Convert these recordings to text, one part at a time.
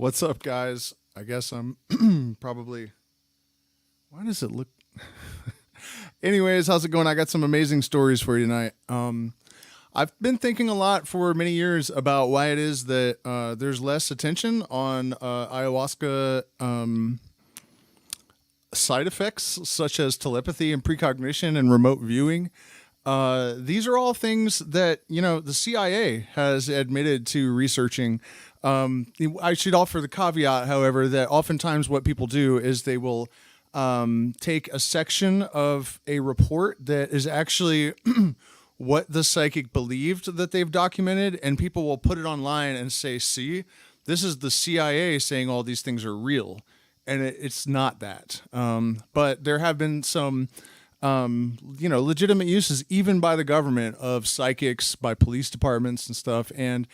What's up, guys? I guess I'm probably. Why does it look? Anyways, how's it going? I got some amazing stories for you tonight. I've been thinking a lot for many years about why it is that there's less attention on ayahuasca side effects such as telepathy and precognition and remote viewing. These are all things that, the CIA has admitted to researching. I should offer the caveat, however, that oftentimes what people do is they will take a section of a report that is actually what the psychic believed that they've documented, and people will put it online and say, see, this is the CIA saying all these things are real. And it's not that. But there have been some legitimate uses, even by the government, of psychics, by police departments and stuff. And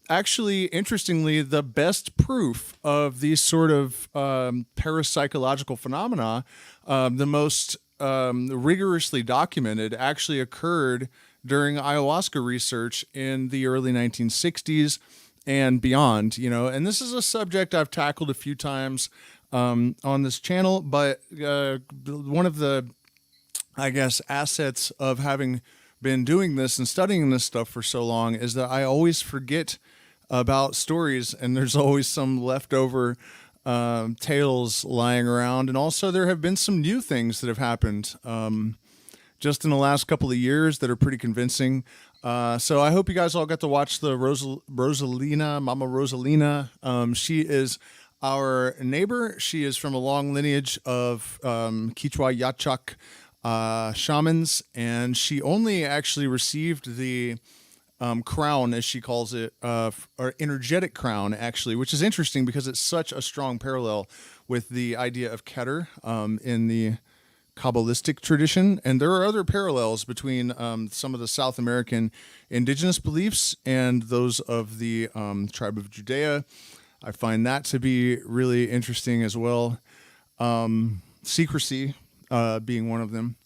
actually, interestingly, the best proof of these sort of parapsychological phenomena, the most rigorously documented, actually occurred during ayahuasca research in the early 1960s and beyond. And this is a subject I've tackled a few times on this channel, but one of the, I guess, assets of having been doing this and studying this stuff for so long is that I always forget about stories, and there's always some leftover tales lying around. And also there have been some new things that have happened just in the last couple of years that are pretty convincing. So I hope you guys all got to watch the Rosalina, Mama Rosalina. She is our neighbor. She is from a long lineage of Quechua Yachak shamans, and she only actually received the crown, as she calls it, or energetic crown, actually, which is interesting because it's such a strong parallel with the idea of Keter in the Kabbalistic tradition. And there are other parallels between some of the South American indigenous beliefs and those of the tribe of Judea. I find that to be really interesting as well. Secrecy being one of them.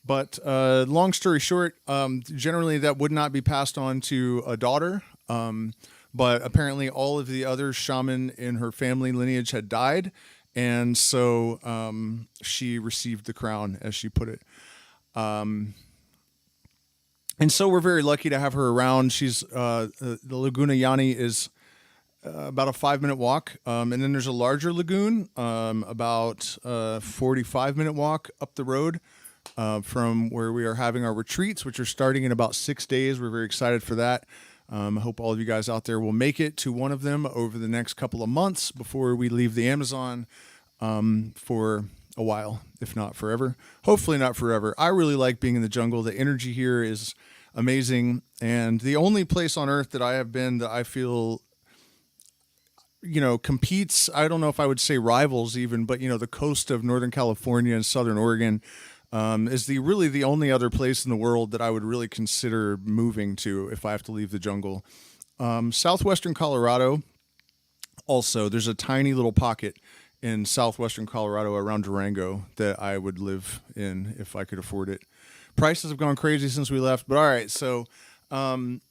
But long story short, generally that would not be passed on to a daughter. But apparently all of the other shaman in her family lineage had died. And so she received the crown, as she put it. And so we're very lucky to have her around. She's the Laguna Yani is about a 5-minute walk. And then there's a larger lagoon, about a 45-minute walk up the road from where we are having our retreats, which are starting in about 6 days. We're very excited for that. I hope all of you guys out there will make it to one of them over the next couple of months before we leave the Amazon for a while, if not forever. Hopefully not forever. I really like being in the jungle. The energy here is amazing. And the only place on earth that I have been that I feel competes, I don't know if I would say rivals even, but the coast of Northern California and Southern Oregon is really the only other place in the world that I would really consider moving to if I have to leave the jungle. Southwestern Colorado, also, there's a tiny little pocket in southwestern Colorado around Durango that I would live in if I could afford it. Prices have gone crazy since we left, but all right, so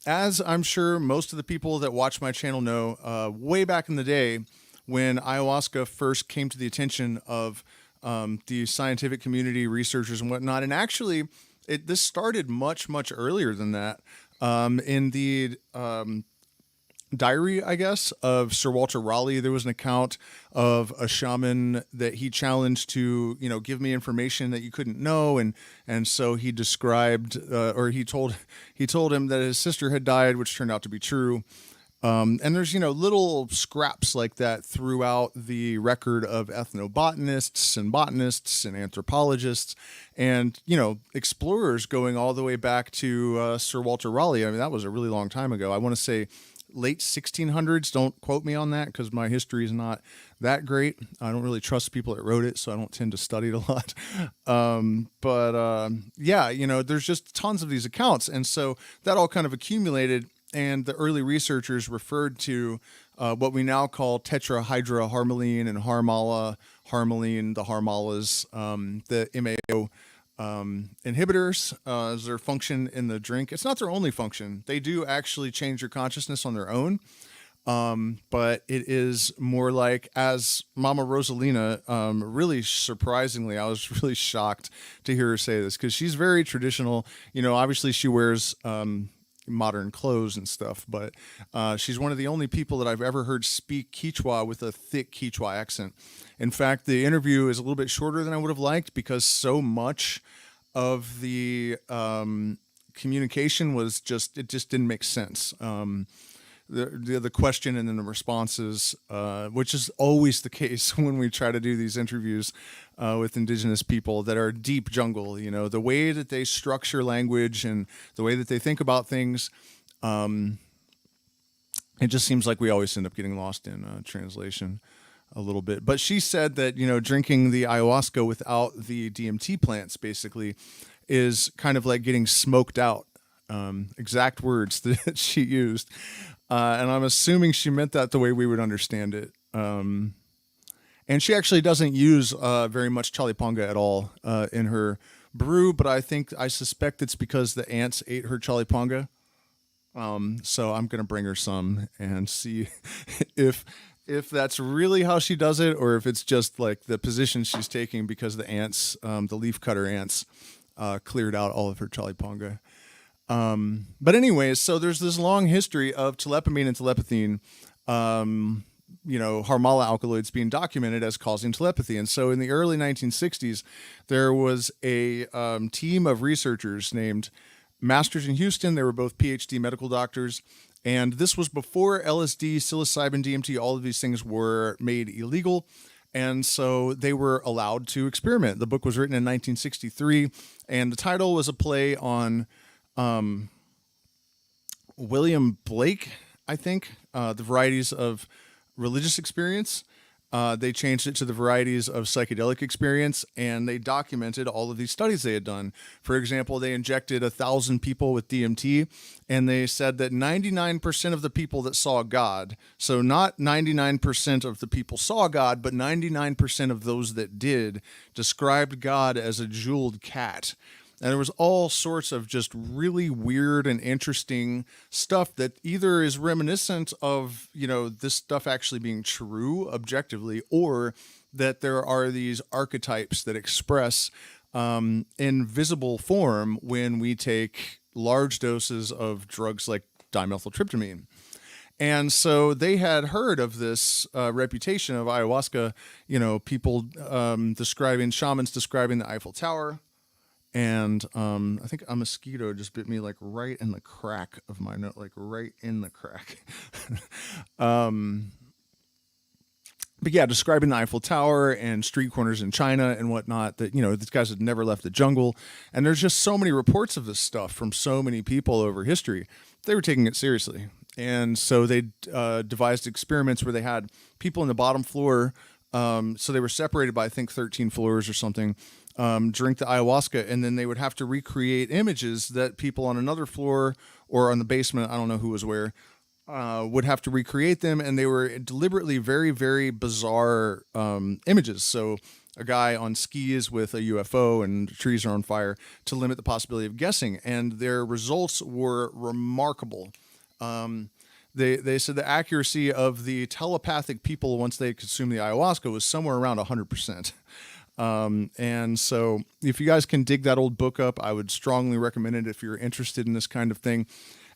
as I'm sure most of the people that watch my channel know, way back in the day when ayahuasca first came to the attention of the scientific community, researchers and whatnot, and actually this started much, much earlier than that, in the diary, I guess, of Sir Walter Raleigh. There was an account of a shaman that he challenged to, give me information that you couldn't know, and so he described, or he told him that his sister had died, which turned out to be true. And there's, little scraps like that throughout the record of ethnobotanists and botanists and anthropologists and, explorers going all the way back to Sir Walter Raleigh. I mean, that was a really long time ago. I want to say late 1600s. Don't quote me on that because my history is not that great. I don't really trust people that wrote it, so I don't tend to study it a lot. Yeah, there's just tons of these accounts. And so that all kind of accumulated. And the early researchers referred to what we now call tetrahydroharmaline and harmala, harmaline, the harmalas, the MAO inhibitors as their function in the drink. It's not their only function. They do actually change your consciousness on their own. But it is more like, as Mama Rosalina, really surprisingly, I was really shocked to hear her say this, because she's very traditional. Obviously she wears modern clothes and stuff, but she's one of the only people that I've ever heard speak Quechua with a thick Quechua accent. In fact, the interview is a little bit shorter than I would have liked, because so much of the communication was it just didn't make sense. The question and then the responses, which is always the case when we try to do these interviews with indigenous people that are deep jungle. The way that they structure language and the way that they think about things, it just seems like we always end up getting lost in translation a little bit. But she said that drinking the ayahuasca without the DMT plants basically is kind of like getting smoked out. Exact words that she used. And I'm assuming she meant that the way we would understand it. And she actually doesn't use very much chaliponga at all in her brew, but I suspect it's because the ants ate her chaliponga. So I'm going to bring her some and see if that's really how she does it, or if it's just like the position she's taking because the ants, the leafcutter ants, cleared out all of her chaliponga. But anyways, so there's this long history of telepamine and telepathine, Harmala alkaloids being documented as causing telepathy. And so in the early 1960s, there was a team of researchers named Masters in Houston. They were both PhD medical doctors. And this was before LSD, psilocybin, DMT, all of these things were made illegal. And so they were allowed to experiment. The book was written in 1963, and the title was a play on William Blake, I think, the varieties of religious experience. They changed it to the varieties of psychedelic experience, and they documented all of these studies they had done. For example, they injected 1,000 people with DMT, and they said that 99% of the people that saw God, so not 99% of the people saw God, but 99% of those that did, described God as a jeweled cat. And there was all sorts of just really weird and interesting stuff that either is reminiscent of, this stuff actually being true objectively, or that there are these archetypes that express in visible form when we take large doses of drugs like dimethyltryptamine. And so they had heard of this reputation of ayahuasca, people shamans describing the Eiffel Tower. And I think a mosquito just bit me like right in the crack of my nose, like right in the crack. But yeah, describing the Eiffel Tower and street corners in China and whatnot, that, these guys had never left the jungle. And there's just so many reports of this stuff from so many people over history. They were taking it seriously. And so they devised experiments where they had people in the bottom floor. So they were separated by, I think, 13 floors or something. Drink the ayahuasca, and then they would have to recreate images that people on another floor or on the basement, I don't know who was where, would have to recreate them. And they were deliberately very, very bizarre images. So a guy on skis with a UFO and trees are on fire, to limit the possibility of guessing. And their results were remarkable. They said the accuracy of the telepathic people once they consumed the ayahuasca was somewhere around 100%. And so if you guys can dig that old book up, I would strongly recommend it if you're interested in this kind of thing.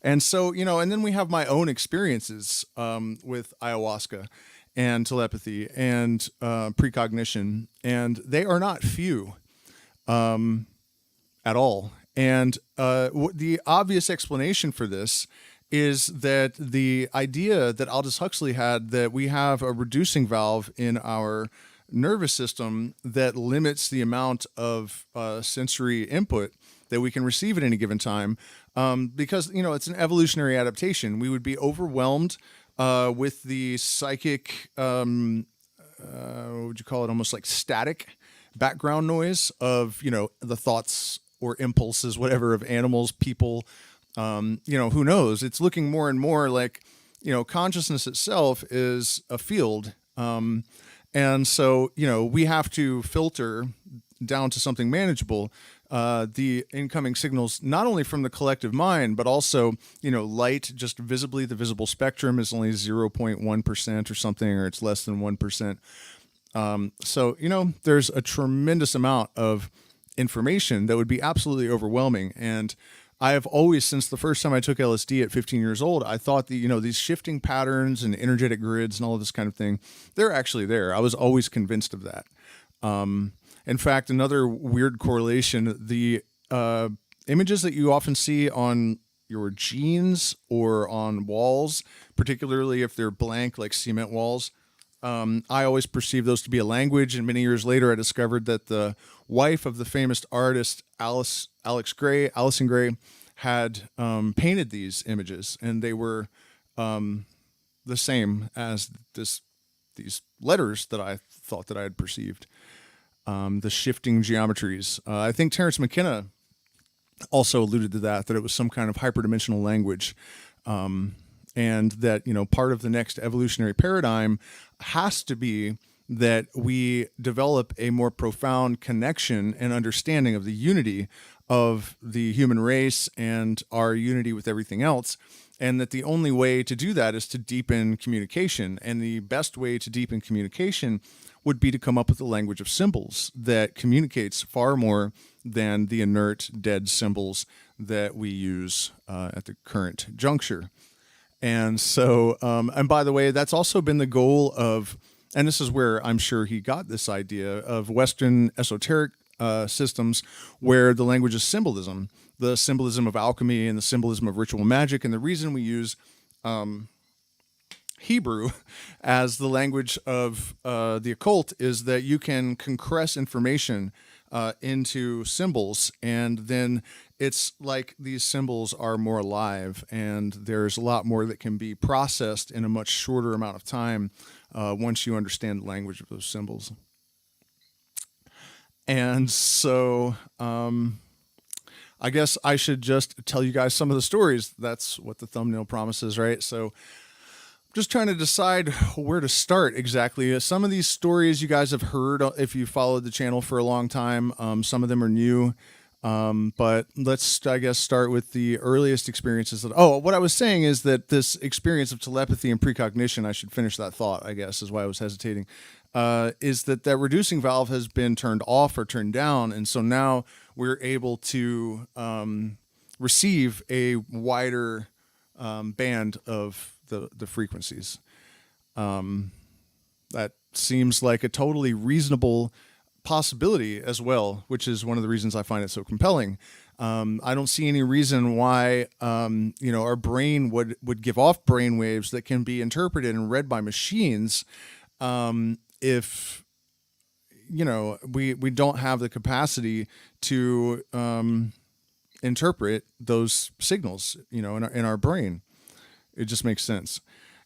And so, and then we have my own experiences with ayahuasca and telepathy and precognition, and they are not few at all. And the obvious explanation for this is that the idea that Aldous Huxley had, that we have a reducing valve in our nervous system that limits the amount of sensory input that we can receive at any given time, because it's an evolutionary adaptation. We would be overwhelmed with the psychic, what would you call it, almost like static background noise of the thoughts or impulses, whatever, of animals, people. Who knows? It's looking more and more like consciousness itself is a field. And so, we have to filter down to something manageable the incoming signals, not only from the collective mind, but also, light, just visibly, the visible spectrum is only 0.1% or something, or it's less than 1%. So, there's a tremendous amount of information that would be absolutely overwhelming. And I have always, since the first time I took LSD at 15 years old, I thought that, these shifting patterns and energetic grids and all of this kind of thing, they're actually there. I was always convinced of that. In fact, another weird correlation, the images that you often see on your jeans or on walls, particularly if they're blank, like cement walls, I always perceived those to be a language. And many years later, I discovered that the wife of the famous artist Allison Gray had painted these images, and they were the same as these letters that I thought that I had perceived. The shifting geometries. I think Terence McKenna also alluded to that it was some kind of hyperdimensional language. And that, part of the next evolutionary paradigm has to be that we develop a more profound connection and understanding of the unity of the human race and our unity with everything else. And that the only way to do that is to deepen communication. And the best way to deepen communication would be to come up with a language of symbols that communicates far more than the inert, dead symbols that we use at the current juncture. And so, and by the way, that's also been the goal of, and this is where I'm sure he got this idea of Western esoteric systems, where the language is symbolism, the symbolism of alchemy and the symbolism of ritual magic. And the reason we use Hebrew as the language of the occult is that you can compress information into symbols, and then it's like these symbols are more alive, and there's a lot more that can be processed in a much shorter amount of time once you understand the language of those symbols. And so I guess I should just tell you guys some of the stories. That's what the thumbnail promises, right? So just trying to decide where to start exactly. Some of these stories you guys have heard if you followed the channel for a long time. Some of them are new. But let's, I guess, start with the earliest experiences. What I was saying is that this experience of telepathy and precognition, I should finish that thought, I guess, is why I was hesitating, is that reducing valve has been turned off or turned down. And so now we're able to receive a wider band of the frequencies. That seems like a totally reasonable possibility as well, which is one of the reasons I find it so compelling. I don't see any reason why our brain would give off brain waves that can be interpreted and read by machines if we don't have the capacity to interpret those signals in our brain. It just makes sense.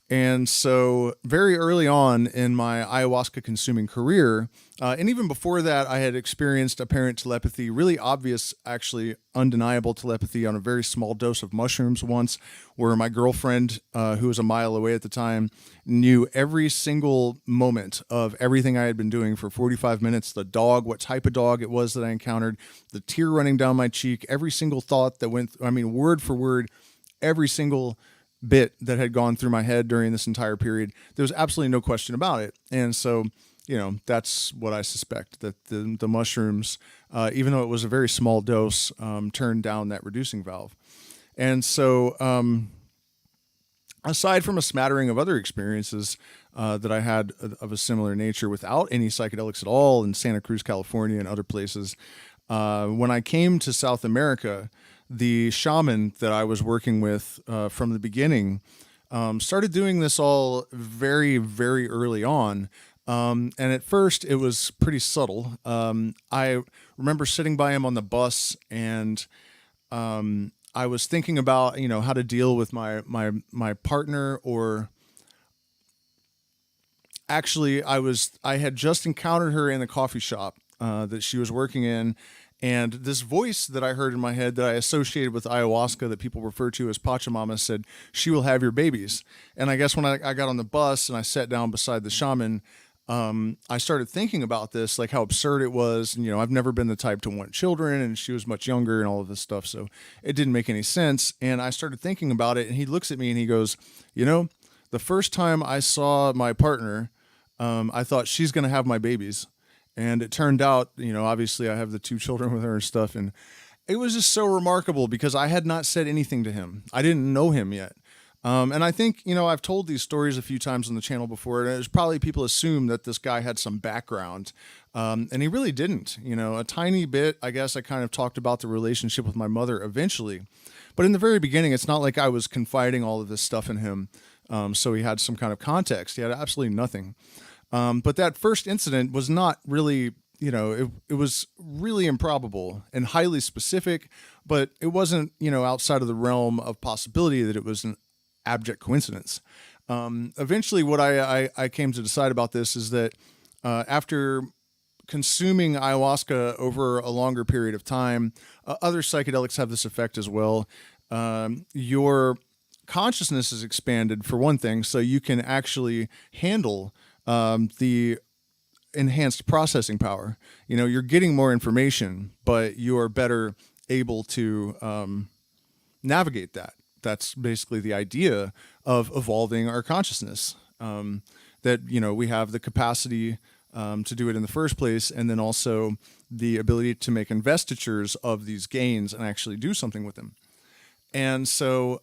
And so very early on in my ayahuasca consuming career, and even before that, I had experienced apparent telepathy, really obvious, actually undeniable telepathy on a very small dose of mushrooms once, where my girlfriend, who was a mile away at the time, knew every single moment of everything I had been doing for 45 minutes, the dog, what type of dog it was that I encountered, the tear running down my cheek, every single thought that went, word for word, every single bit that had gone through my head during this entire period. There was absolutely no question about it. And so, that's what I suspect, that the mushrooms, even though it was a very small dose, turned down that reducing valve. And so, aside from a smattering of other experiences that I had of a similar nature without any psychedelics at all in Santa Cruz, California and other places, when I came to South America, the shaman that I was working with from the beginning started doing this all very, very early on. And at first it was pretty subtle. I remember sitting by him on the bus, and I was thinking about, how to deal with my partner, or actually I had just encountered her in the coffee shop that she was working in. And this voice that I heard in my head that I associated with ayahuasca that people refer to as Pachamama said, "She will have your babies." And I guess when I got on the bus and I sat down beside the shaman, I started thinking about this, like how absurd it was. And, I've never been the type to want children, and she was much younger and all of this stuff. So it didn't make any sense. And I started thinking about it, and he looks at me and he goes, the first time I saw my partner, I thought she's going to have my babies. And it turned out, obviously I have the 2 children with her and stuff. And it was just so remarkable because I had not said anything to him. I didn't know him yet. And I think, I've told these stories a few times on the channel before, and there's probably people assume that this guy had some background. And he really didn't, a tiny bit. I guess I kind of talked about the relationship with my mother eventually. But in the very beginning, it's not like I was confiding all of this stuff in him. So he had some kind of context. He had absolutely nothing. But that first incident was not really, it was really improbable and highly specific, but it wasn't, outside of the realm of possibility that it was an abject coincidence. Eventually, what I came to decide about this is that after consuming ayahuasca over a longer period of time, other psychedelics have this effect as well. Your consciousness is expanded, for one thing, so you can actually handle the enhanced processing power. You're getting more information, but you are better able to navigate that. That's basically the idea of evolving our consciousness, that, we have the capacity to do it in the first place, and then also the ability to make investitures of these gains and actually do something with them. And so,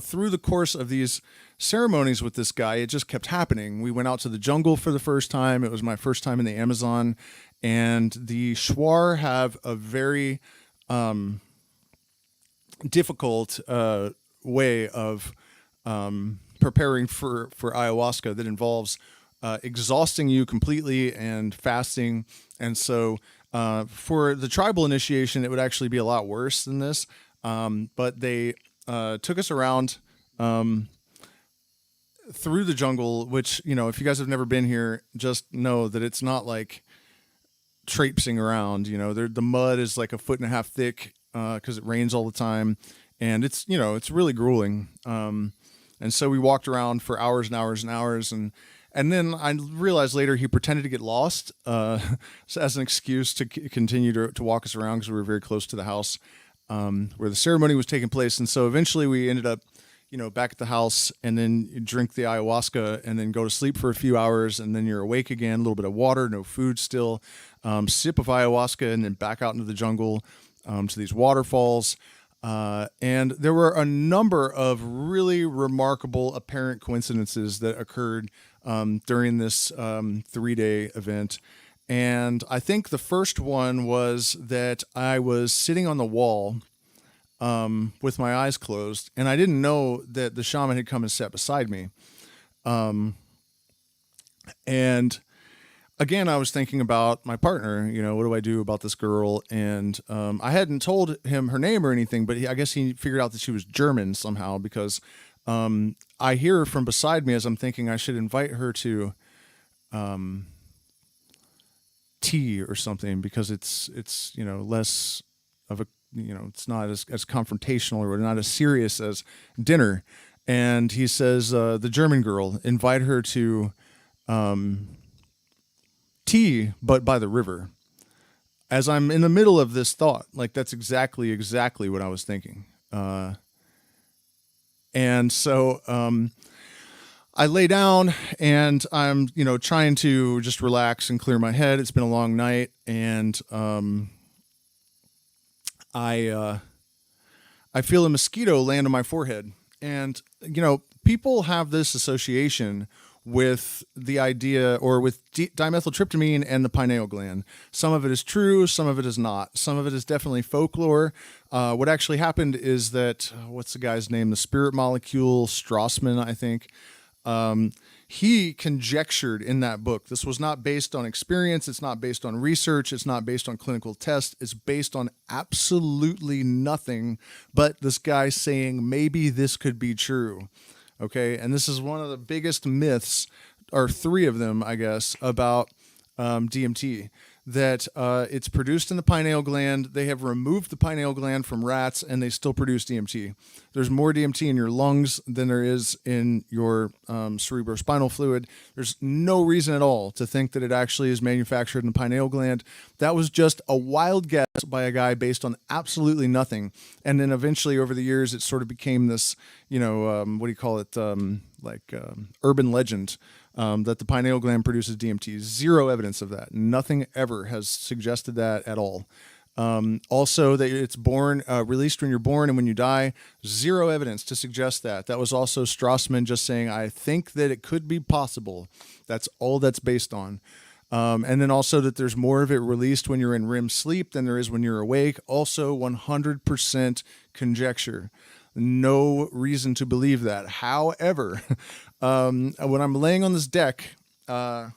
through the course of these ceremonies with this guy, it just kept happening. We went out to the jungle for the first time. It was my first time in the Amazon, and the Shuar have a very difficult way of preparing for ayahuasca that involves exhausting you completely and fasting. And so for the tribal initiation, it would actually be a lot worse than this. But they took us around through the jungle, which, if you guys have never been here, just know that it's not like traipsing around. The mud is like 1.5 feet thick because it rains all the time, and it's really grueling. And so we walked around for hours and hours and hours, and then I realized later he pretended to get lost as an excuse to continue to walk us around because we were very close to the house where the ceremony was taking place. And so eventually we ended up, back at the house, and then you drink the ayahuasca and then go to sleep for a few hours, and then you're awake again, a little bit of water, no food still, sip of ayahuasca, and then back out into the jungle to these waterfalls. And there were a number of really remarkable apparent coincidences that occurred during this 3-day event. And I think the first one was that I was sitting on the wall with my eyes closed, and I didn't know that the shaman had come and sat beside me. And again, I was thinking about my partner, what do I do about this girl? And I hadn't told him her name or anything, but I guess he figured out that she was German somehow, because I hear her from beside me as I'm thinking I should invite her to tea or something, because it's less of a, it's not as confrontational or not as serious as dinner. And he says, the German girl, invite her to tea, but by the river. As I'm in the middle of this thought, like that's exactly what I was thinking. And so I lay down and I'm, trying to just relax and clear my head. It's been a long night, and I feel a mosquito land on my forehead. And, people have this association with the idea, or with dimethyltryptamine and the pineal gland. Some of it is true, some of it is not. Some of it is definitely folklore. What actually happened is that, what's the guy's name? The spirit molecule, Strassman, I think. He conjectured in that book. This was not based on experience. It's not based on research. It's not based on clinical tests. It's based on absolutely nothing but this guy saying, maybe this could be true. Okay. And this is one of the biggest myths, or 3 of them, I guess, about DMT. that it's produced in the pineal gland. They have removed the pineal gland from rats, and they still produce DMT. There's more DMT in your lungs than there is in your cerebrospinal fluid. There's no reason at all to think that it actually is manufactured in the pineal gland. That was just a wild guess by a guy based on absolutely nothing. And then eventually over the years, it sort of became this, what do you call it? Urban legend. That the pineal gland produces DMT. Zero evidence of that. Nothing ever has suggested that at all. Also, that it's released when you're born and when you die. Zero evidence to suggest that. That was also Strassman just saying, I think that it could be possible. That's all that's based on. And then also that there's more of it released when you're in REM sleep than there is when you're awake. Also 100% conjecture. No reason to believe that. However, when I'm laying on this deck, I'm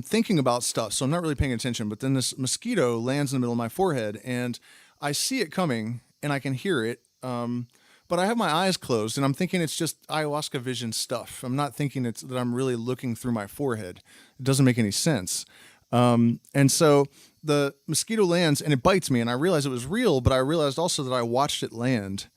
thinking about stuff, so I'm not really paying attention. But then this mosquito lands in the middle of my forehead, and I see it coming, and I can hear it. But I have my eyes closed, and I'm thinking it's just ayahuasca vision stuff. I'm not thinking that I'm really looking through my forehead. It doesn't make any sense. And so the mosquito lands and it bites me, and I realized it was real, but I realized also that I watched it land.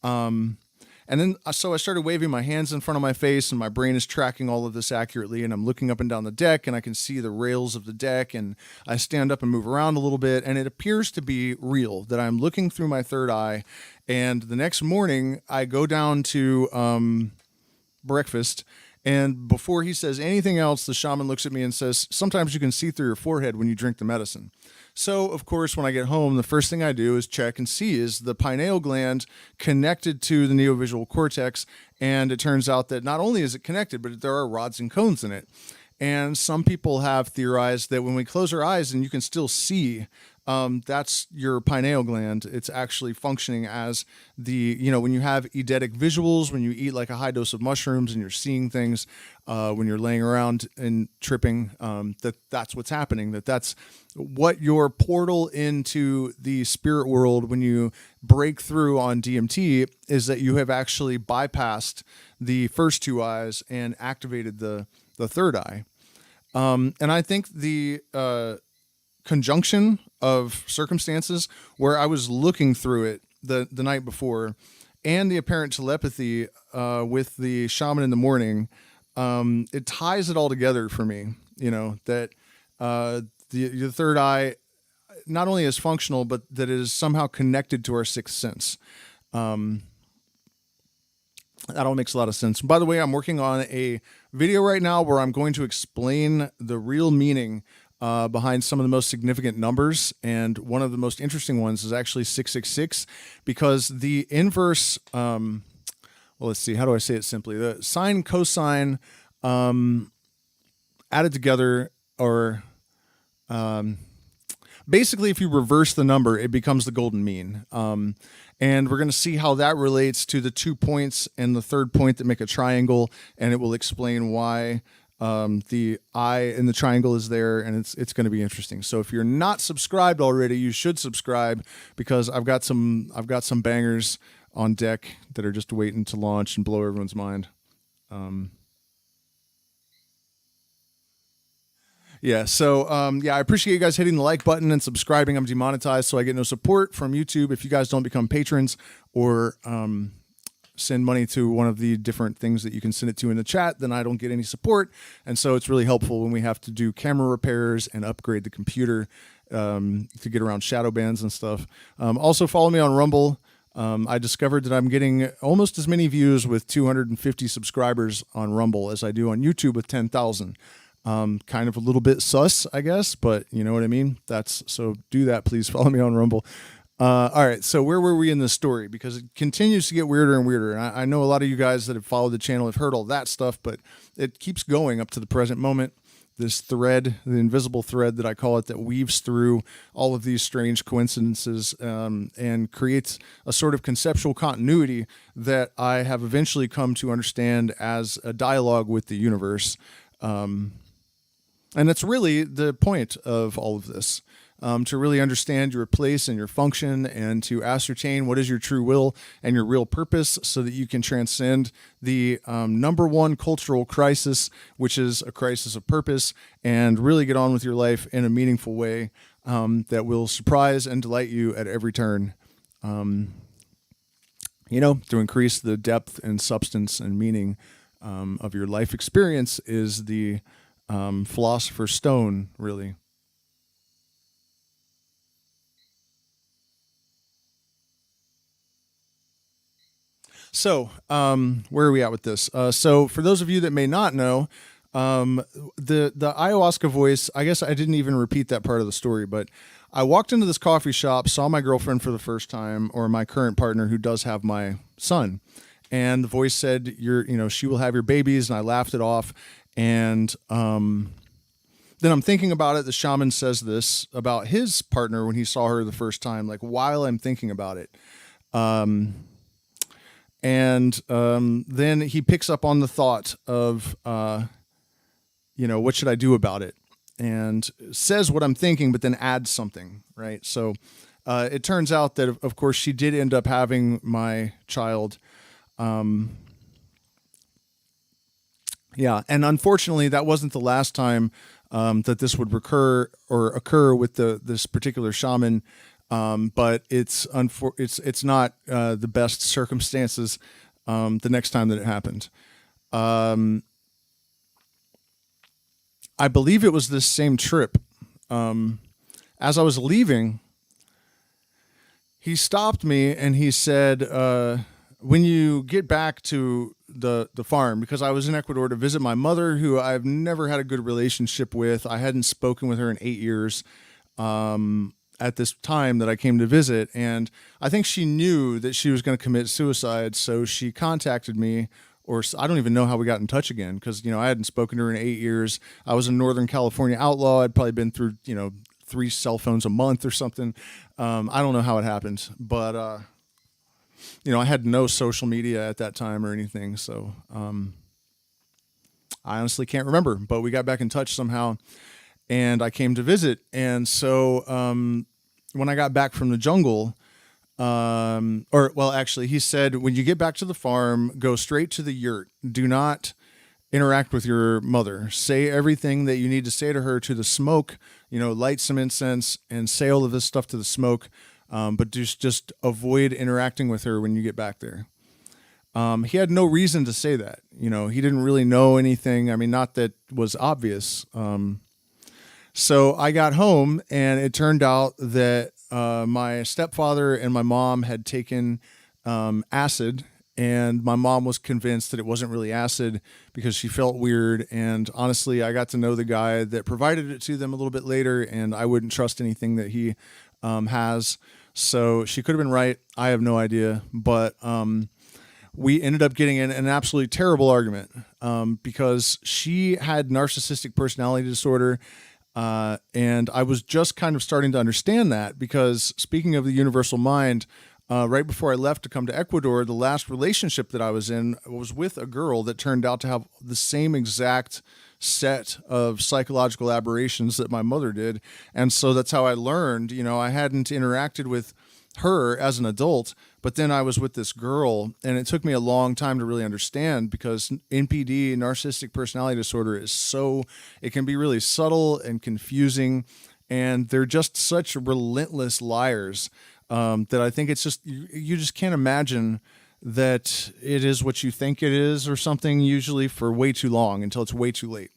And then, so I started waving my hands in front of my face, and my brain is tracking all of this accurately, and I'm looking up and down the deck, and I can see the rails of the deck, and I stand up and move around a little bit, and it appears to be real, that I'm looking through my third eye. And the next morning, I go down to breakfast, and before he says anything else, the shaman looks at me and says, sometimes you can see through your forehead when you drink the medicine. So, of course, when I get home, the first thing I do is check and see, is the pineal gland connected to the neovisual cortex? And it turns out that not only is it connected, but there are rods and cones in it. And some people have theorized that when we close our eyes and you can still see, that's your pineal gland. It's actually functioning as when you have eidetic visuals, when you eat like a high dose of mushrooms and you're seeing things, when you're laying around and tripping, that's what's happening. That's what your portal into the spirit world, when you break through on DMT, is that you have actually bypassed the first two eyes and activated the third eye. And I think the conjunction of circumstances where I was looking through it the night before, and the apparent telepathy with the shaman in the morning, it ties it all together for me. That the third eye not only is functional, but that it is somehow connected to our sixth sense. That all makes a lot of sense. By the way, I'm working on a video right now where I'm going to explain the real meaning behind some of the most significant numbers. And one of the most interesting ones is actually 666, because the inverse, let's see, how do I say it simply? The sine, cosine added together, or basically if you reverse the number, it becomes the golden mean. And we're going to see how that relates to the 2 points and the third point that make a triangle, and it will explain why the eye in the triangle is there, and it's going to be interesting. So if you're not subscribed already, you should subscribe, because I've got some bangers on deck that are just waiting to launch and blow everyone's mind. I appreciate you guys hitting the like button and subscribing. I'm demonetized, so I get no support from YouTube if you guys don't become patrons or send money to one of the different things that you can send it to in the chat. Then I don't get any support, and so it's really helpful when we have to do camera repairs and upgrade the computer to get around shadow bans and stuff. Also, follow me on Rumble. I discovered that I'm getting almost as many views with 250 subscribers on Rumble as I do on YouTube with 10,000. Kind of a little bit sus, I guess, but you know what I mean? So do that, please. Follow me on Rumble. All right. So where were we in this story? Because it continues to get weirder and weirder. And I know a lot of you guys that have followed the channel have heard all that stuff, but it keeps going up to the present moment. This thread, the invisible thread that I call it, that weaves through all of these strange coincidences, and creates a sort of conceptual continuity that I have eventually come to understand as a dialogue with the universe. And that's really the point of all of this. to really understand your place and your function, and to ascertain what is your true will and your real purpose, so that you can transcend the number one cultural crisis, which is a crisis of purpose, and really get on with your life in a meaningful way that will surprise and delight you at every turn. To increase the depth and substance and meaning of your life experience is the philosopher's stone, really. So, where are we at with this? So, for those of you that may not know, the ayahuasca voice, I guess I didn't even repeat that part of the story, but I walked into this coffee shop, saw my girlfriend for the first time, or my current partner who does have my son. And the voice said, she will have your babies. And I laughed it off. And then I'm thinking about it. The shaman says this about his partner when he saw her the first time, like while I'm thinking about it. Then he picks up on the thought of, what should I do about it? And says what I'm thinking, but then adds something, right? So it turns out that, of course, she did end up having my child. And unfortunately, that wasn't the last time that this would occur with this particular shaman. But it's not the best circumstances the next time that it happened. I believe it was this same trip. As I was leaving, he stopped me and he said, when you get back to the farm, because I was in Ecuador to visit my mother, who I've never had a good relationship with. I hadn't spoken with her in 8 years at this time that I came to visit. And I think she knew that she was going to commit suicide. So she contacted me, or I don't even know how we got in touch again, because, I hadn't spoken to her in 8 years. I was a Northern California outlaw. I'd probably been through, 3 cell phones a month or something. I don't know how it happened, but, I had no social media at that time or anything. So I honestly can't remember, but we got back in touch somehow and I came to visit. And so when I got back from the jungle, actually, he said, when you get back to the farm, go straight to the yurt. Do not interact with your mother. Say everything that you need to say to her to the smoke, light some incense and say all of this stuff to the smoke. But just avoid interacting with her when you get back there. He had no reason to say that. He didn't really know anything. I mean, not that was obvious. So I got home and it turned out that my stepfather and my mom had taken acid, and my mom was convinced that it wasn't really acid because she felt weird. And honestly, I got to know the guy that provided it to them a little bit later, and I wouldn't trust anything that he has. So she could have been right. I have no idea. But we ended up getting in an absolutely terrible argument because she had narcissistic personality disorder. And I was just kind of starting to understand that, because speaking of the universal mind, right before I left to come to Ecuador, the last relationship that I was in was with a girl that turned out to have the same exact set of psychological aberrations that my mother did. And so that's how I learned. I hadn't interacted with her as an adult, but then I was with this girl, and it took me a long time to really understand, because NPD, narcissistic personality disorder, it can be really subtle and confusing, and they're just such relentless liars that I think it's just, you just can't imagine that it is what you think it is or something, usually for way too long, until it's way too late.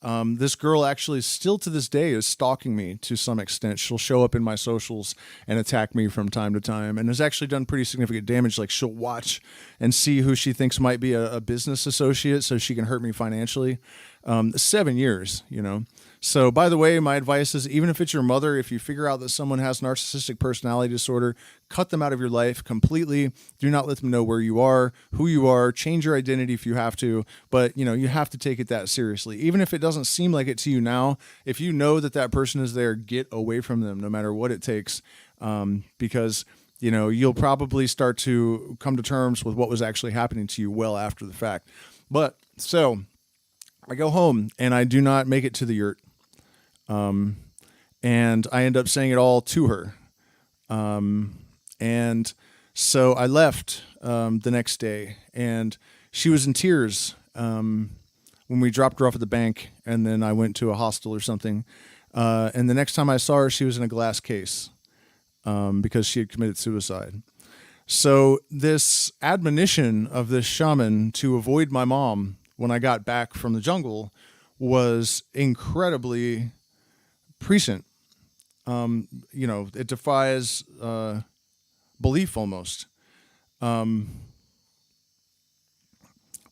This girl actually still to this day is stalking me to some extent. She'll show up in my socials and attack me from time to time, and has actually done pretty significant damage. Like, she'll watch and see who she thinks might be a business associate so she can hurt me financially. 7 years, So, by the way, my advice is, even if it's your mother, if you figure out that someone has narcissistic personality disorder, cut them out of your life completely. Do not let them know where you are, who you are. Change your identity if you have to, but you have to take it that seriously. Even if it doesn't seem like it to you now, if you know that that person is there, get away from them, no matter what it takes, because you'll probably start to come to terms with what was actually happening to you well after the fact. But so I go home and I do not make it to the yurt. and I ended up saying it all to her. And so I left the next day, and she was in tears when we dropped her off at the bank, and then I went to a hostel or something. And the next time I saw her, she was in a glass case because she had committed suicide. So this admonition of this shaman to avoid my mom when I got back from the jungle was incredibly prescient. It defies belief almost. But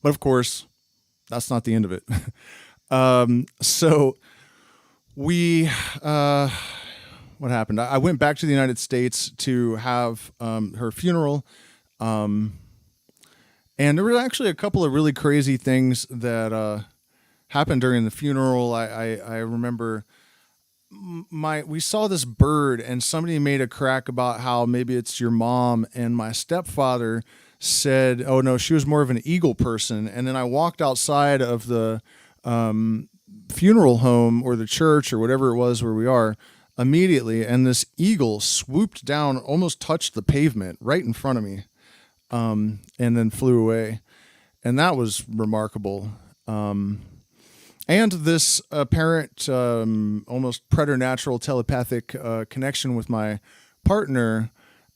of course, that's not the end of it. So we, what happened? I went back to the United States to have her funeral. And there were actually a couple of really crazy things that happened during the funeral. I remember we saw this bird, and somebody made a crack about how maybe it's your mom, and my stepfather said, oh no, she was more of an eagle person. And then I walked outside of the funeral home or the church or whatever it was where we are immediately, and this eagle swooped down, almost touched the pavement right in front of me, and then flew away. And that was remarkable. And this apparent, almost preternatural telepathic connection with my partner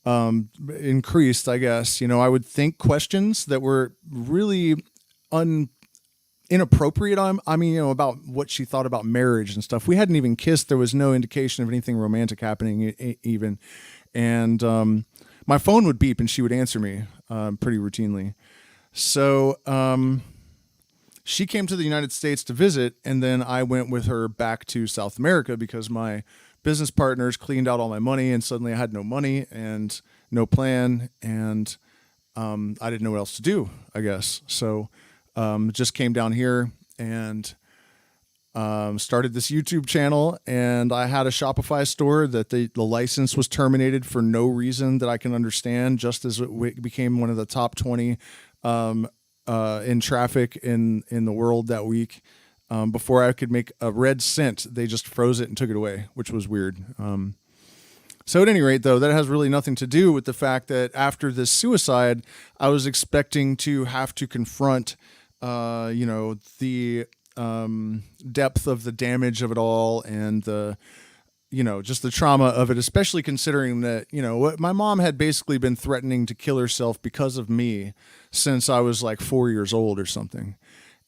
increased, I guess. I would think questions that were really inappropriate. About what she thought about marriage and stuff. We hadn't even kissed. There was no indication of anything romantic happening even. And my phone would beep and she would answer me pretty routinely. So she came to the United States to visit, and then I went with her back to South America because my business partners cleaned out all my money, and suddenly I had no money and no plan, and I didn't know what else to do, I guess. So just came down here and started this YouTube channel, and I had a Shopify store that the license was terminated for no reason that I can understand, just as it became one of the top 20 in traffic in the world that week. Before I could make a red cent, they just froze it and took it away, which was weird. So at any rate, though, that has really nothing to do with the fact that after this suicide, I was expecting to have to confront, the depth of the damage of it all, and the, just the trauma of it, especially considering that, what my mom had basically been threatening to kill herself because of me since I was like 4 years old or something.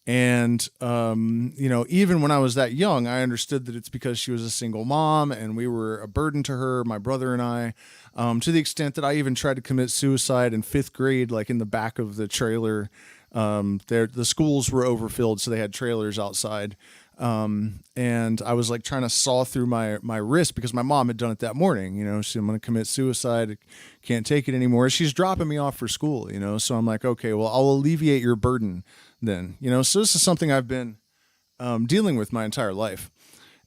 And, even when I was that young, I understood that it's because she was a single mom and we were a burden to her, my brother and I, to the extent that I even tried to commit suicide in 5th grade, like in the back of the trailer. The schools were overfilled, so they had trailers outside. And I was like trying to saw through my wrist because my mom had done it that morning. She, I'm going to commit suicide. I can't take it anymore. She's dropping me off for school, so I'm like, okay, well, I'll alleviate your burden then, so this is something I've been, dealing with my entire life.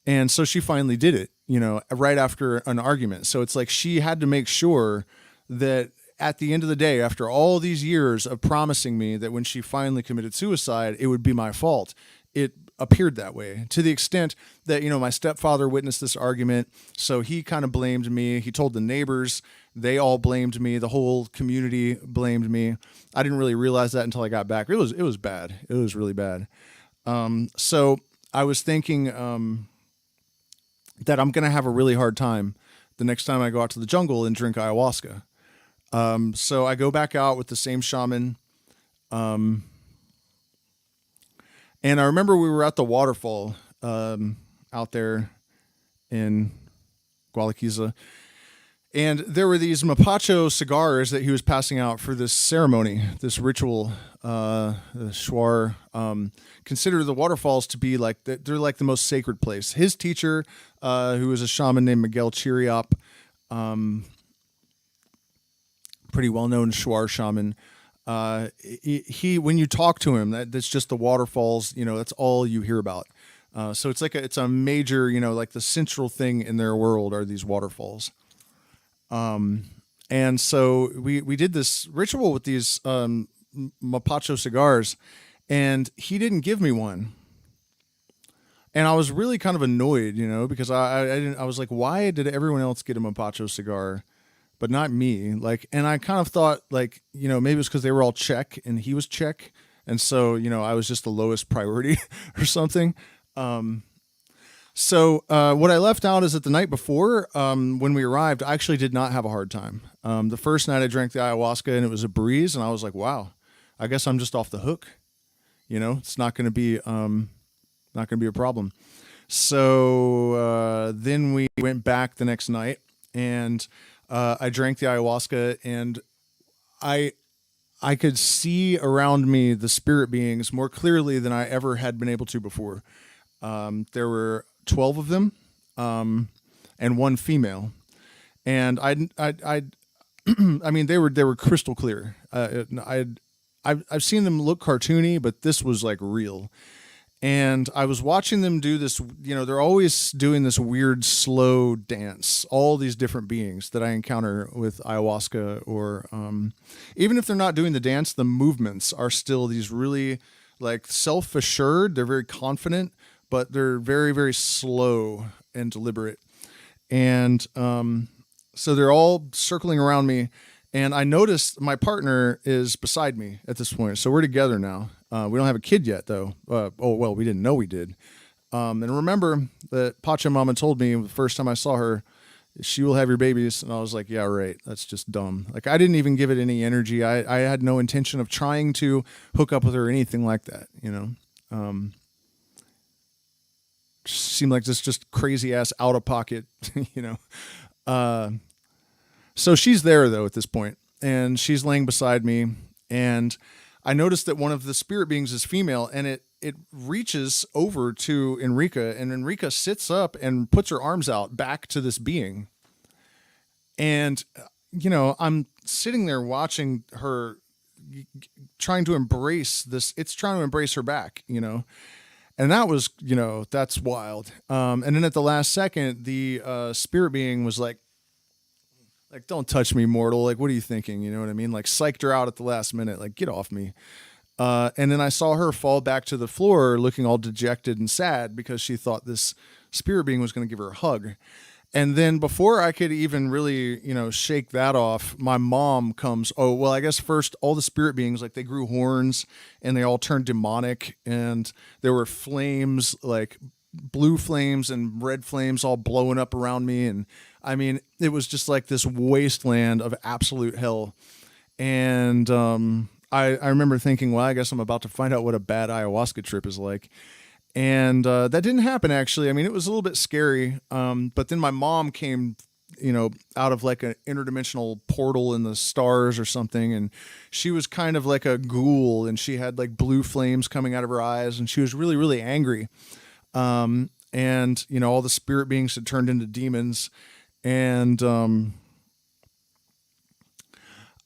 And so she finally did it, right after an argument. So it's like, she had to make sure that at the end of the day, after all these years of promising me that when she finally committed suicide, it would be my fault, it appeared that way, to the extent that, my stepfather witnessed this argument. So he kind of blamed me. He told the neighbors, they all blamed me. The whole community blamed me. I didn't really realize that until I got back. It was bad. It was really bad. So I was thinking, that I'm going to have a really hard time the next time I go out to the jungle and drink ayahuasca. So I go back out with the same shaman. And I remember we were at the waterfall out there in Gualaquiza, and there were these mapacho cigars that he was passing out for this ceremony, this ritual. The Shuar consider the waterfalls to be like they're like the most sacred place. His teacher, who was a shaman named Miguel Chiriop, pretty well-known Shuar shaman. He when you talk to him, that's just the waterfalls, that's all you hear about. So it's a major, like the central thing in their world are these waterfalls. And so we did this ritual with these, mapacho cigars, and he didn't give me one. And I was really kind of annoyed, because I was like, why did everyone else get a Mapacho cigar, but not me? Like, and I kind of thought like, maybe it was because they were all Czech and he was Czech. And so, I was just the lowest priority or something. So what I left out is that the night before, when we arrived, I actually did not have a hard time. The first night I drank the ayahuasca and it was a breeze, and I was like, wow, I guess I'm just off the hook. It's not going to be a problem. So then we went back the next night, and I drank the ayahuasca, and I could see around me the spirit beings more clearly than I ever had been able to before. There were 12 of them, and one female, and I mean, they were crystal clear. I've seen them look cartoony, but this was like real. And I was watching them do this, they're always doing this weird slow dance, all these different beings that I encounter with ayahuasca, or even if they're not doing the dance, the movements are still these really like self-assured. They're very confident, but they're very, very slow and deliberate. And so they're all circling around me. And I noticed my partner is beside me at this point. So we're together now. We don't have a kid yet, though. We didn't know we did. And remember that Pachamama told me the first time I saw her, she will have your babies. And I was like, yeah, right. That's just dumb. Like, I didn't even give it any energy. I had no intention of trying to hook up with her or anything like that, seemed like this just crazy ass out of pocket, So she's there though at this point, and she's laying beside me, and I noticed that one of the spirit beings is female, and it reaches over to Enrica, and Enrica sits up and puts her arms out back to this being. And, I'm sitting there watching her trying to embrace this. It's trying to embrace her back, and that was, that's wild. And then at the last second, the spirit being was like, don't touch me, mortal. Like, what are you thinking? You know what I mean? Like, psyched her out at the last minute. Like, get off me. And then I saw her fall back to the floor looking all dejected and sad because she thought this spirit being was going to give her a hug. And then before I could even really, shake that off, my mom comes. Oh, well, I guess first all the spirit beings, like, they grew horns and they all turned demonic, and there were flames, like blue flames and red flames all blowing up around me. And I mean, it was just like this wasteland of absolute hell. And I remember thinking, well, I guess I'm about to find out what a bad ayahuasca trip is like. And that didn't happen, actually. I mean, it was a little bit scary. But then my mom came, out of like an interdimensional portal in the stars or something. And she was kind of like a ghoul, and she had like blue flames coming out of her eyes. And she was really, really angry. And, all the spirit beings had turned into demons. And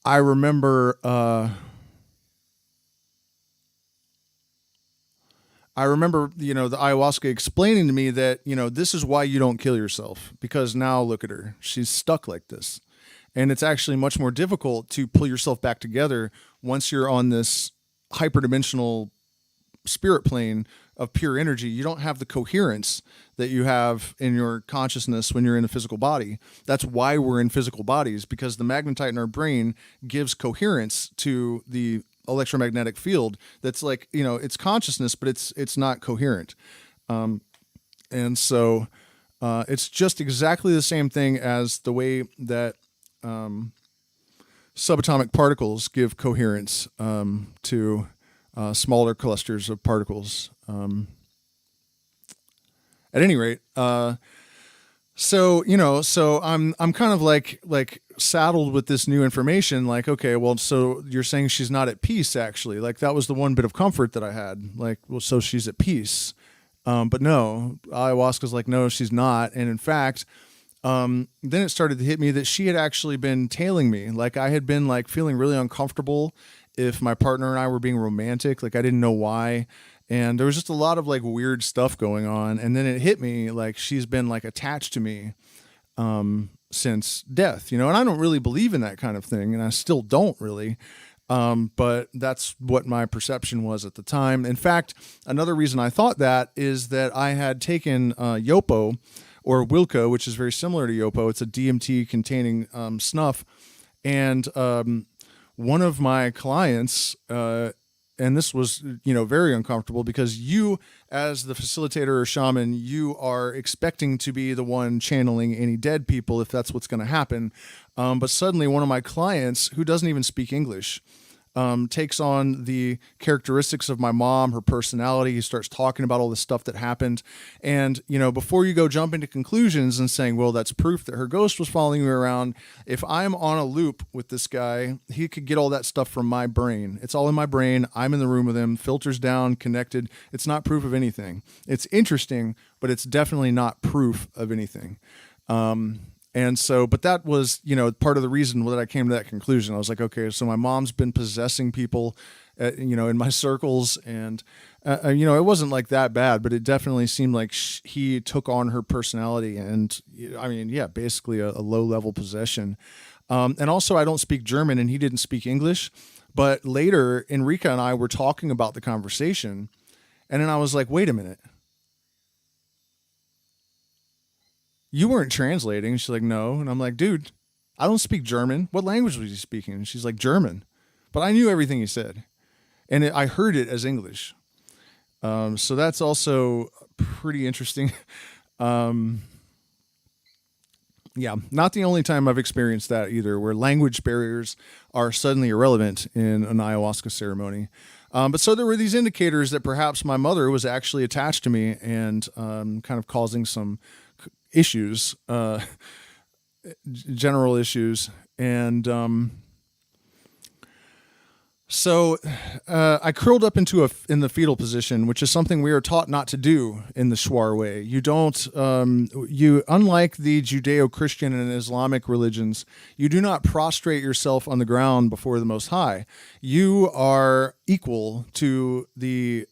I remember the ayahuasca explaining to me that, this is why you don't kill yourself, because now look at her. She's stuck like this. And it's actually much more difficult to pull yourself back together once you're on this hyperdimensional spirit plane of pure energy. You don't have the coherence that you have in your consciousness when you're in a physical body. That's why we're in physical bodies, because the magnetite in our brain gives coherence to the electromagnetic field. That's like, it's consciousness, but it's not coherent. And so it's just exactly the same thing as the way that subatomic particles give coherence to smaller clusters of particles. At any rate, so I'm kind of like saddled with this new information. Like, okay, well, so you're saying she's not at peace, actually. Like, that was the one bit of comfort that I had. Like, well, so she's at peace. But no, ayahuasca's like, no, she's not. And in fact, then it started to hit me that she had actually been tailing me. Like, I had been like feeling really uncomfortable if my partner and I were being romantic. Like, I didn't know why. And there was just a lot of like weird stuff going on. And then it hit me like she's been like attached to me since death, and I don't really believe in that kind of thing. And I still don't really. But that's what my perception was at the time. In fact, another reason I thought that is that I had taken Yopo or Wilco, which is very similar to Yopo. It's a DMT containing snuff. And one of my clients, and this was, very uncomfortable because you, as the facilitator or shaman, you are expecting to be the one channeling any dead people if that's what's going to happen. But suddenly one of my clients, who doesn't even speak English, takes on the characteristics of my mom, her personality. He starts talking about all the stuff that happened. And, before you go jump into conclusions and saying, well, that's proof that her ghost was following me around. If I'm on a loop with this guy, he could get all that stuff from my brain. It's all in my brain. I'm in the room with him, filters down, connected. It's not proof of anything. It's interesting, but it's definitely not proof of anything. And so, but that was, part of the reason that I came to that conclusion. I was like, okay, so my mom's been possessing people, in my circles. And, it wasn't like that bad, but it definitely seemed like he took on her personality. And basically a low-level possession. And also, I don't speak German and he didn't speak English. But later, Enrica and I were talking about the conversation. And then I was like, wait a minute. You weren't translating. She's like, no. And I'm like, dude, I don't speak German. What language was he speaking? And she's like, German. But I knew everything he said. And I heard it as English. So that's also pretty interesting. Not the only time I've experienced that either, where language barriers are suddenly irrelevant in an ayahuasca ceremony. But so there were these indicators that perhaps my mother was actually attached to me and kind of causing some issues, general issues. And so I curled up in the fetal position, which is something we are taught not to do in the Shuar way. You don't, unlike the Judeo-Christian and Islamic religions, you do not prostrate yourself on the ground before the Most High. You are equal to the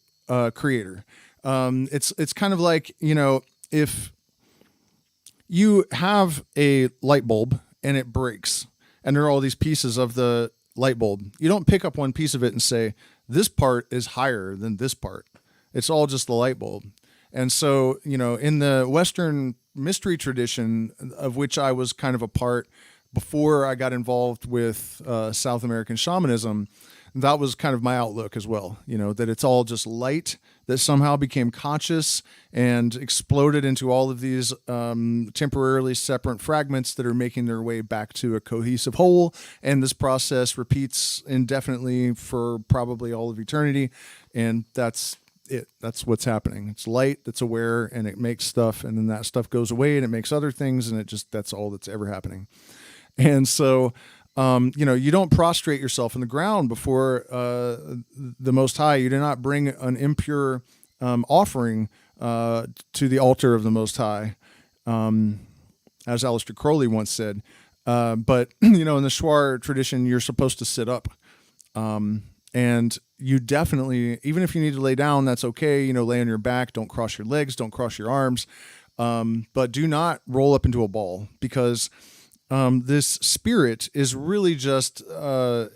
Creator. It's kind of like, if you have a light bulb and it breaks and there are all these pieces of the light bulb. You don't pick up one piece of it and say, this part is higher than this part. It's all just the light bulb. And so, in the Western mystery tradition, of which I was kind of a part before I got involved with South American shamanism, that was kind of my outlook as well, that it's all just light that somehow became conscious and exploded into all of these temporarily separate fragments that are making their way back to a cohesive whole. And this process repeats indefinitely for probably all of eternity. And that's it. That's what's happening. It's light that's aware and it makes stuff, and then that stuff goes away and it makes other things, and that's all that's ever happening. And so, you don't prostrate yourself on the ground before the Most High. You do not bring an impure offering to the altar of the Most High, as Aleister Crowley once said. But in the Shuar tradition, you're supposed to sit up. And you definitely, even if you need to lay down, that's okay. Lay on your back. Don't cross your legs. Don't cross your arms. But do not roll up into a ball, because this spirit is really just an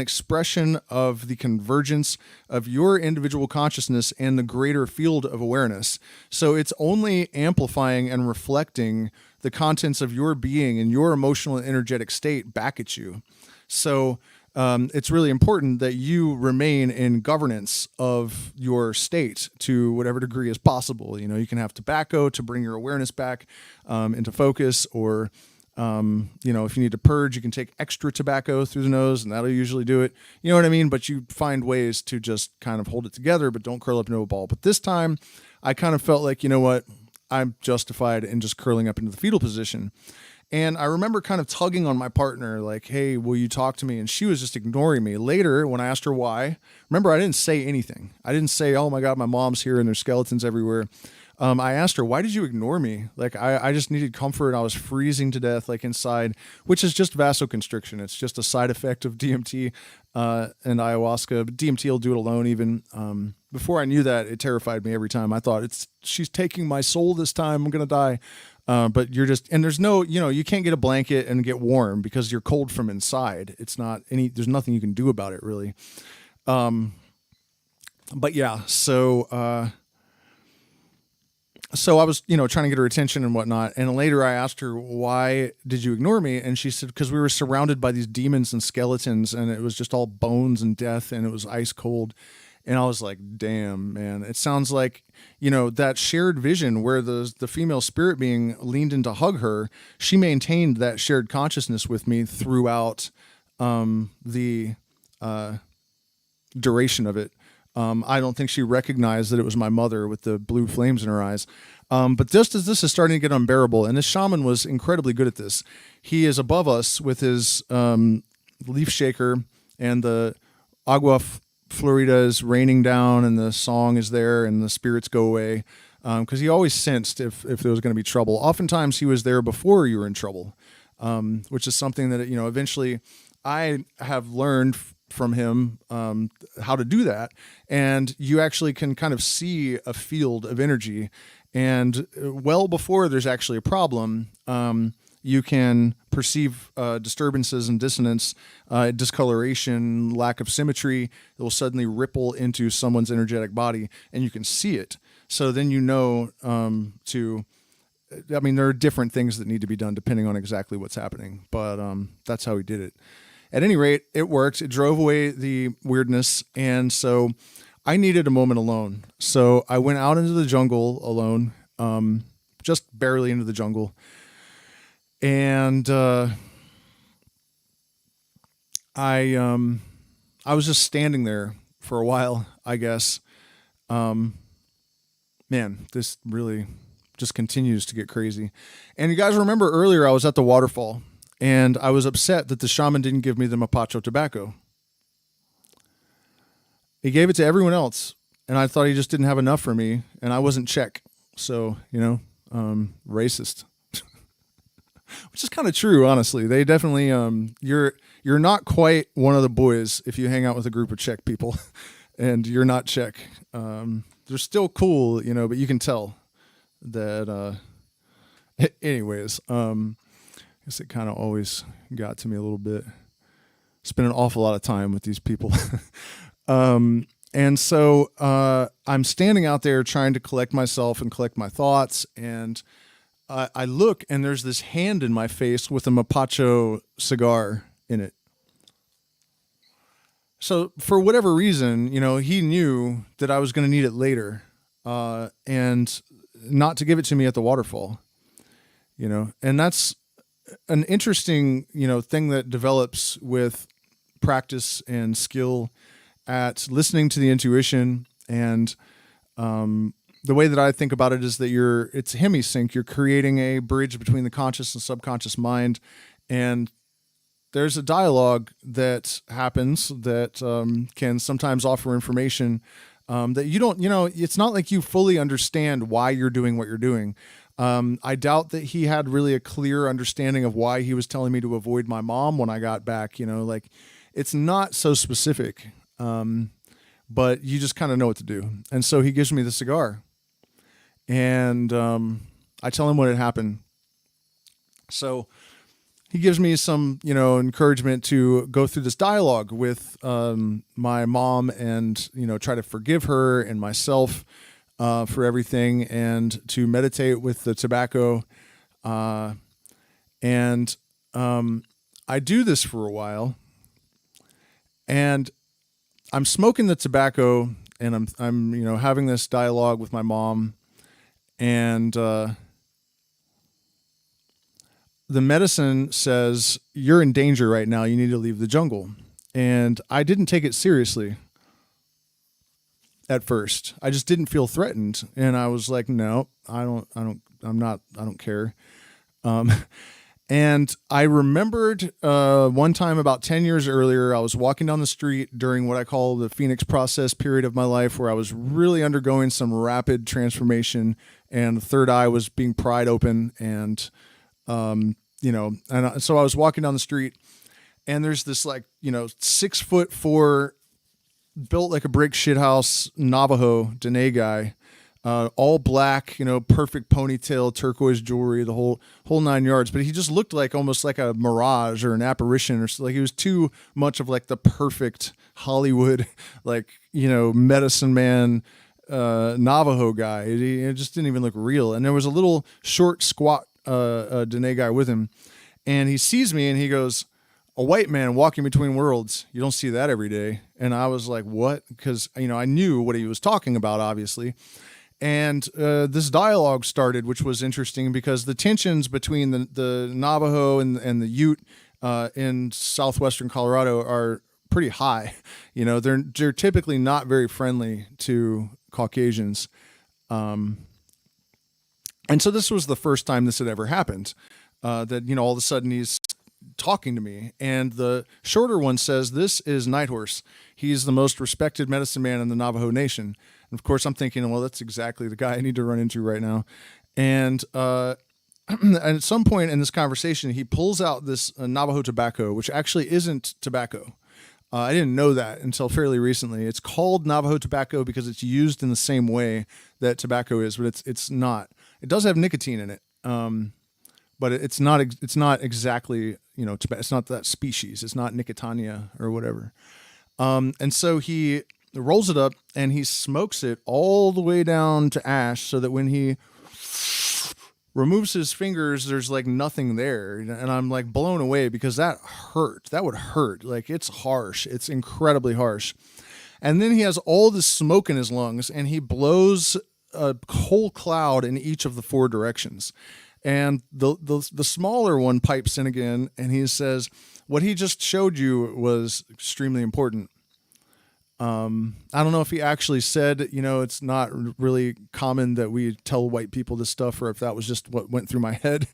expression of the convergence of your individual consciousness and the greater field of awareness. So it's only amplifying and reflecting the contents of your being and your emotional and energetic state back at you. So it's really important that you remain in governance of your state to whatever degree is possible. You can have tobacco to bring your awareness back into focus, or if you need to purge, you can take extra tobacco through the nose, and that'll usually do it. You know what I mean? But you find ways to just kind of hold it together, but don't curl up into a ball. But this time I kind of felt like, I'm justified in just curling up into the fetal position. And I remember kind of tugging on my partner, like, hey, will you talk to me? And she was just ignoring me. Later, when I asked her why, remember, I didn't say anything. I didn't say, oh my God, my mom's here and there's skeletons everywhere. I asked her, why did you ignore me? Like, I just needed comfort. I was freezing to death, like inside, which is just vasoconstriction. It's just a side effect of DMT and ayahuasca. But DMT will do it alone even. Before I knew that, it terrified me every time. I thought, she's taking my soul this time. I'm going to die. But you're just, and there's no, you can't get a blanket and get warm because you're cold from inside. It's not there's nothing you can do about it really. But yeah, so I was, trying to get her attention and whatnot. And later I asked her, why did you ignore me? And she said, because we were surrounded by these demons and skeletons and it was just all bones and death and it was ice cold. And I was like, damn, man, it sounds like, that shared vision where the female spirit being leaned in to hug her, she maintained that shared consciousness with me throughout the duration of it. I don't think she recognized that it was my mother with the blue flames in her eyes. But just as this is starting to get unbearable, and this shaman was incredibly good at this, he is above us with his leaf shaker and the agua florida is raining down and the song is there and the spirits go away. Because he always sensed if there was going to be trouble. Oftentimes he was there before you were in trouble, which is something that, eventually I have learned from him how to do that. And you actually can kind of see a field of energy. And well before there's actually a problem, you can perceive disturbances and dissonance, discoloration, lack of symmetry that will suddenly ripple into someone's energetic body, and you can see it. So then there are different things that need to be done depending on exactly what's happening, but that's how he did it. At any rate, it worked. It drove away the weirdness, and so I needed a moment alone. So I went out into the jungle alone, just barely into the jungle. And I was just standing there for a while, I guess. Man, this really just continues to get crazy. And you guys remember earlier I was at the waterfall, and I was upset that the shaman didn't give me the mapacho tobacco. He gave it to everyone else, and I thought he just didn't have enough for me, and I wasn't Czech. So, racist. Which is kind of true, honestly. They definitely, you're not quite one of the boys if you hang out with a group of Czech people, and you're not Czech. They're still cool, but you can tell that. Anyways, I guess it kind of always got to me a little bit. Spent an awful lot of time with these people. And so I'm standing out there trying to collect myself and collect my thoughts, and I look, and there's this hand in my face with a mapacho cigar in it. So for whatever reason, he knew that I was going to need it later, and not to give it to me at the waterfall, and that's an interesting, thing that develops with practice and skill at listening to the intuition. And the way that I think about it is that it's hemisync. You're creating a bridge between the conscious and subconscious mind, and there's a dialogue that happens that can sometimes offer information that you don't, it's not like you fully understand why you're doing what you're doing. I doubt that he had really a clear understanding of why he was telling me to avoid my mom when I got back, it's not so specific, but you just kind of know what to do. And so he gives me the cigar, and I tell him what had happened. So he gives me some, encouragement to go through this dialogue with my mom and, try to forgive her and myself for everything, and to meditate with the tobacco. And I do this for a while, and I'm smoking the tobacco, and I'm having this dialogue with my mom, and the medicine says, you're in danger right now. You need to leave the jungle. And I didn't take it seriously at first. I just didn't feel threatened. And I was like, no, I don't care. And I remembered one time about 10 years earlier, I was walking down the street during what I call the Phoenix process period of my life, where I was really undergoing some rapid transformation, and the third eye was being pried open, and so I was walking down the street, and there's this 6'4", built like a brick shithouse Navajo Dene guy, all black, perfect ponytail, turquoise jewelry, the whole 9 yards. But he just looked like almost like a mirage or an apparition, or like he was too much of like the perfect Hollywood, like medicine man, Navajo guy. It just didn't even look real. And there was a little short, squat Dene guy with him, and he sees me and he goes, "A white man walking between worlds. You don't see that every day." And I was like, "What?" Because I knew what he was talking about, obviously. And this dialogue started, which was interesting because the tensions between the Navajo and the Ute in southwestern Colorado are pretty high. They're typically not very friendly to Caucasians. And so this was the first time this had ever happened, that, all of a sudden he's talking to me. And the shorter one says, "This is Nighthorse. He's the most respected medicine man in the Navajo Nation." And of course I'm thinking, well, that's exactly the guy I need to run into right now. And and at some point in this conversation, he pulls out this Navajo tobacco, which actually isn't tobacco. I didn't know that until fairly recently. It's called Navajo tobacco because it's used in the same way that tobacco is, but it's not. It does have nicotine in it, but it's not exactly, it's not that species. It's not Nicotania or whatever. And so he rolls it up and he smokes it all the way down to ash, so that when he removes his fingers, there's like nothing there. And I'm like blown away because that hurt. That would hurt. Like, it's harsh. It's incredibly harsh. And then he has all this smoke in his lungs and he blows a whole cloud in each of the 4 directions. And the smaller one pipes in again and he says, "What he just showed you was extremely important." I don't know if he actually said, it's not really common that we tell white people this stuff, or if that was just what went through my head.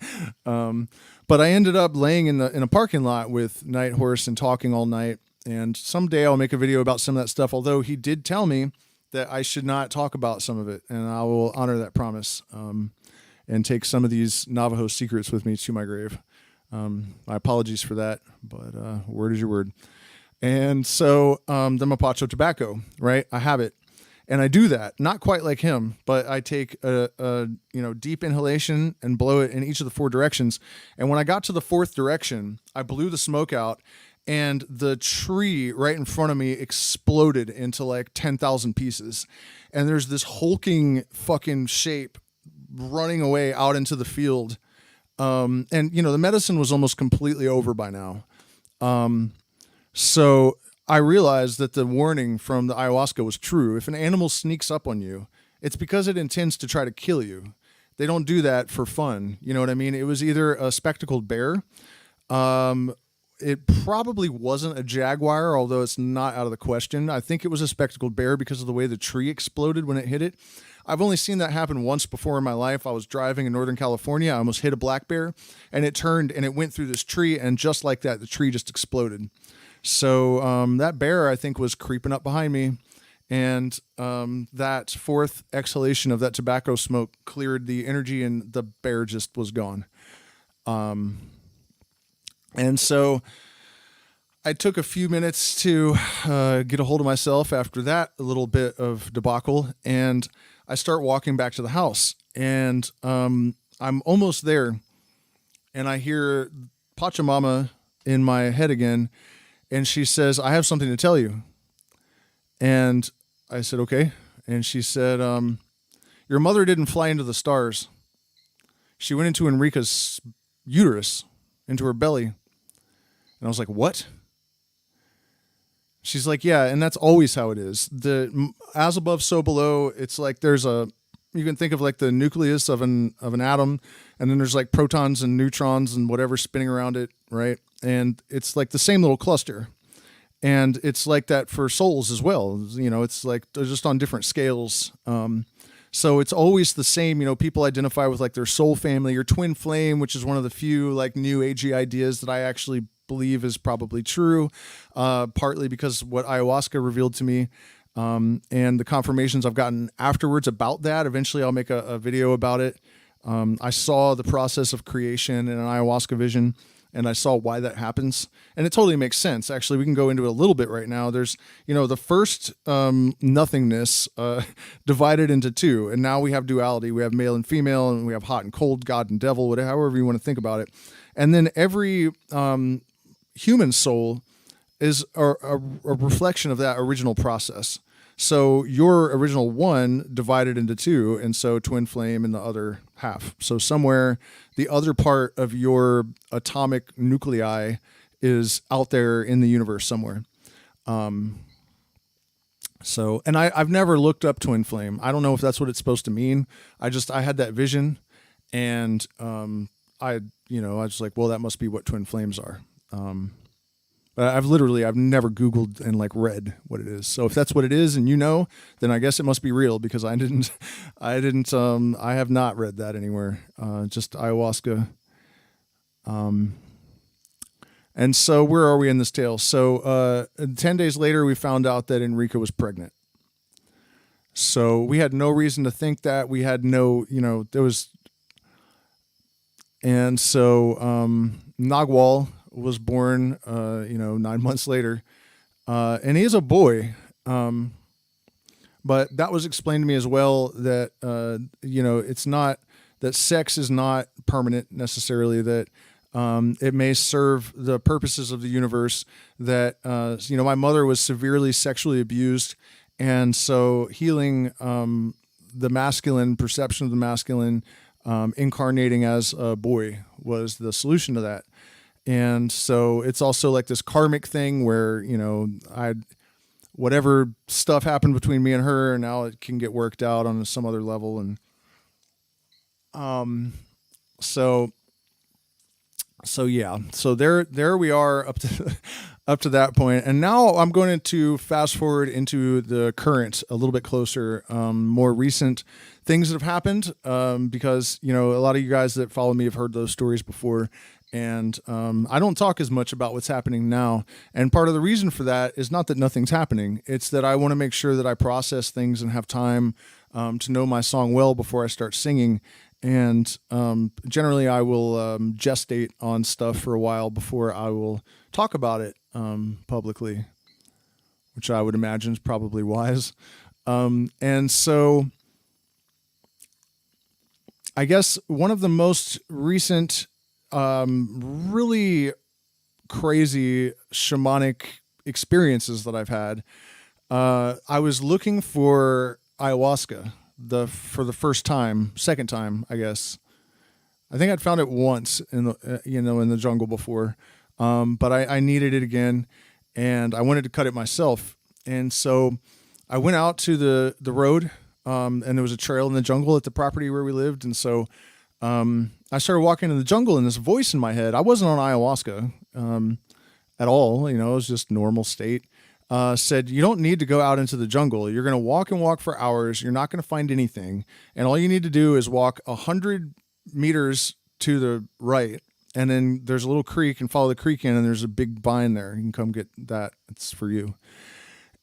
But I ended up laying in a parking lot with Nighthorse and talking all night. And someday I'll make a video about some of that stuff. Although he did tell me that I should not talk about some of it, and I will honor that promise, and take some of these Navajo secrets with me to my grave. My apologies for that, but word is your word. And so the Mapacho tobacco, right? I have it. And I do that, not quite like him, but I take a deep inhalation and blow it in each of the 4 directions. And when I got to the 4th direction, I blew the smoke out, and the tree right in front of me exploded into like 10,000 pieces. And there's this hulking fucking shape running away out into the field. And the medicine was almost completely over by now. So I realized that the warning from the ayahuasca was true. If an animal sneaks up on you, it's because it intends to try to kill you. They don't do that for fun. You know what I mean? It was either a spectacled bear. It probably wasn't a jaguar, although it's not out of the question. I think it was a spectacled bear because of the way the tree exploded when it hit it. I've only seen that happen once before in my life. I was driving in Northern California. I almost hit a black bear, and it turned and it went through this tree, and just like that, the tree just exploded. So that bear, I think, was creeping up behind me, and that 4th exhalation of that tobacco smoke cleared the energy, and the bear just was gone. And so I took a few minutes to get a hold of myself after that little bit of debacle, and I start walking back to the house, and I'm almost there, and I hear Pachamama in my head again. And she says, "I have something to tell you." And I said, "Okay." And she said, "Your mother didn't fly into the stars. She went into Enrica's uterus, into her belly." And I was like, "What?" She's like, "Yeah, and that's always how it is. As above, so below. It's like you can think of like the nucleus of an atom, and then there's like protons and neutrons and whatever spinning around it, right? And it's like the same little cluster. And it's like that for souls as well. It's like they're just on different scales. So it's always the same. People identify with like their soul family or twin flame, which is one of the few like new agey ideas that I actually believe is probably true, partly because what ayahuasca revealed to me. And the confirmations I've gotten afterwards about that. Eventually I'll make a video about it. I saw the process of creation in an ayahuasca vision, and I saw why that happens. And it totally makes sense. Actually, we can go into it a little bit right now. There's, the first nothingness divided into two, and now we have duality. We have male and female, and we have hot and cold, God and devil, whatever, however you want to think about it. And then every human soul is a reflection of that original process. So your original one divided into two, and so twin flame in the other half. So somewhere the other part of your atomic nuclei is out there in the universe somewhere. And I've never looked up twin flame. I don't know if that's what it's supposed to mean. I had that vision, and I was like, well, that must be what twin flames are. I've never Googled and read what it is. So if that's what it is, and then I guess it must be real, because I have not read that anywhere. Just ayahuasca. And so where are we in this tale? So 10 days later, we found out that Enrica was pregnant. So we had no reason to think that. We had no, there was. And so Nagual was born, 9 months later, and he is a boy. But that was explained to me as well, that, it's not that sex is not permanent necessarily, that it may serve the purposes of the universe, that, my mother was severely sexually abused. And so healing the masculine, perception of the masculine, incarnating as a boy was the solution to that. And so it's also like this karmic thing where, whatever stuff happened between me and her, and now it can get worked out on some other level. And, so yeah, so there we are up to that point. And now I'm going to fast forward into the current, a little bit closer, more recent things that have happened, because, a lot of you guys that follow me have heard those stories before. And I don't talk as much about what's happening now. And part of the reason for that is not that nothing's happening. It's that I want to make sure that I process things and have time to know my song well before I start singing. And generally I will gestate on stuff for a while before I will talk about it publicly, which I would imagine is probably wise. And so I guess one of the most recent really crazy shamanic experiences that I've had, I was looking for ayahuasca for the second time, I guess. I think I'd found it once in the jungle before, but I needed it again, and I wanted to cut it myself. And so I went out to the road, and there was a trail in the jungle at the property where we lived. And so I started walking in the jungle, and this voice in my head, I wasn't on ayahuasca at all, it was just normal state, said, you don't need to go out into the jungle. You're going to walk for hours. You're not going to find anything. And all you need to do is walk 100 meters to the right. And then there's a little creek, and follow the creek in, and there's a big vine there. You can come get that. It's for you.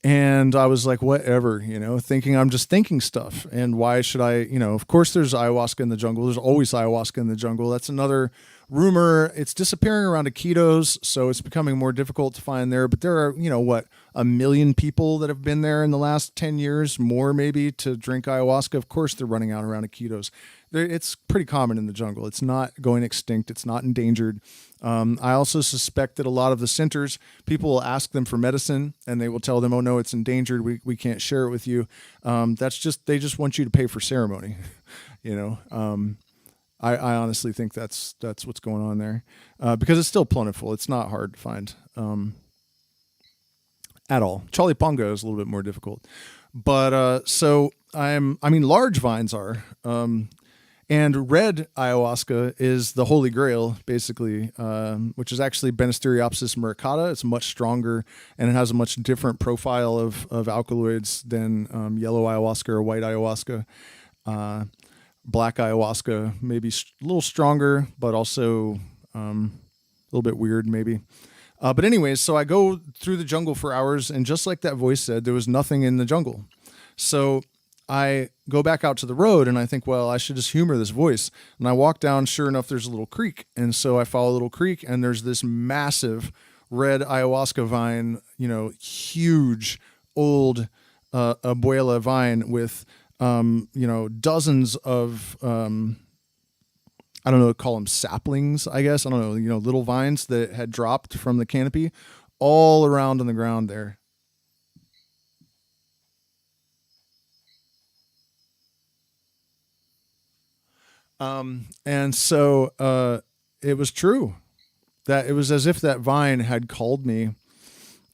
And I was like, whatever, thinking I'm just thinking stuff. And why should I, of course there's ayahuasca in the jungle. There's always ayahuasca in the jungle. That's another rumor. It's disappearing around Iquitos, so it's becoming more difficult to find there. But there are, 1 million people that have been there in the last 10 years, more maybe, to drink ayahuasca. Of course they're running out around Iquitos. It's pretty common in the jungle. It's not going extinct. It's not endangered. I also suspect that a lot of the centers, people will ask them for medicine, and they will tell them, oh no, it's endangered. We can't share it with you. They just want you to pay for ceremony. I honestly think that's what's going on there, because it's still plentiful. It's not hard to find at all. Charlie Pongo is a little bit more difficult, but large vines are. And red ayahuasca is the holy grail, basically, which is actually Banisteriopsis muricata. It's much stronger, and it has a much different profile of alkaloids than yellow ayahuasca or white ayahuasca. Black ayahuasca, maybe a little stronger, but also a little bit weird, maybe. But anyways, so I go through the jungle for hours, and just like that voice said, there was nothing in the jungle. So I go back out to the road and I think, well, I should just humor this voice. And I walk down, sure enough, there's a little creek. And so I follow a little creek and there's this massive red ayahuasca vine, huge old abuela vine with, dozens of, I don't know, call them saplings, I guess. I don't know, little vines that had dropped from the canopy all around on the ground there. And so it was true that it was as if that vine had called me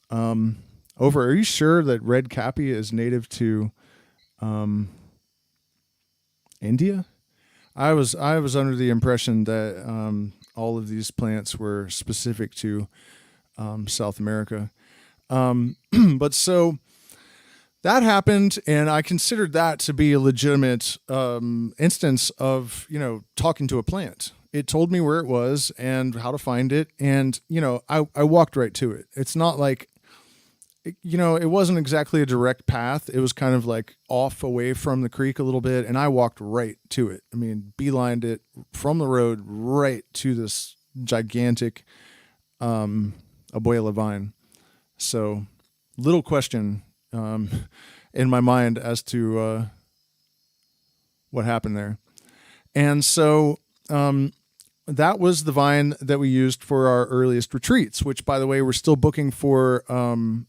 over. Are you sure that red cappy is native to India? I was under the impression that all of these plants were specific to South America. But so that happened, and I considered that to be a legitimate instance of, talking to a plant. It told me where it was and how to find it, and, I walked right to it. It's not like, it wasn't exactly a direct path. It was kind of like off away from the creek a little bit, and I walked right to it. I mean, beelined it from the road right to this gigantic abuela vine. So, little question in my mind as to what happened there. And so that was the vine that we used for our earliest retreats, which, by the way, we're still booking for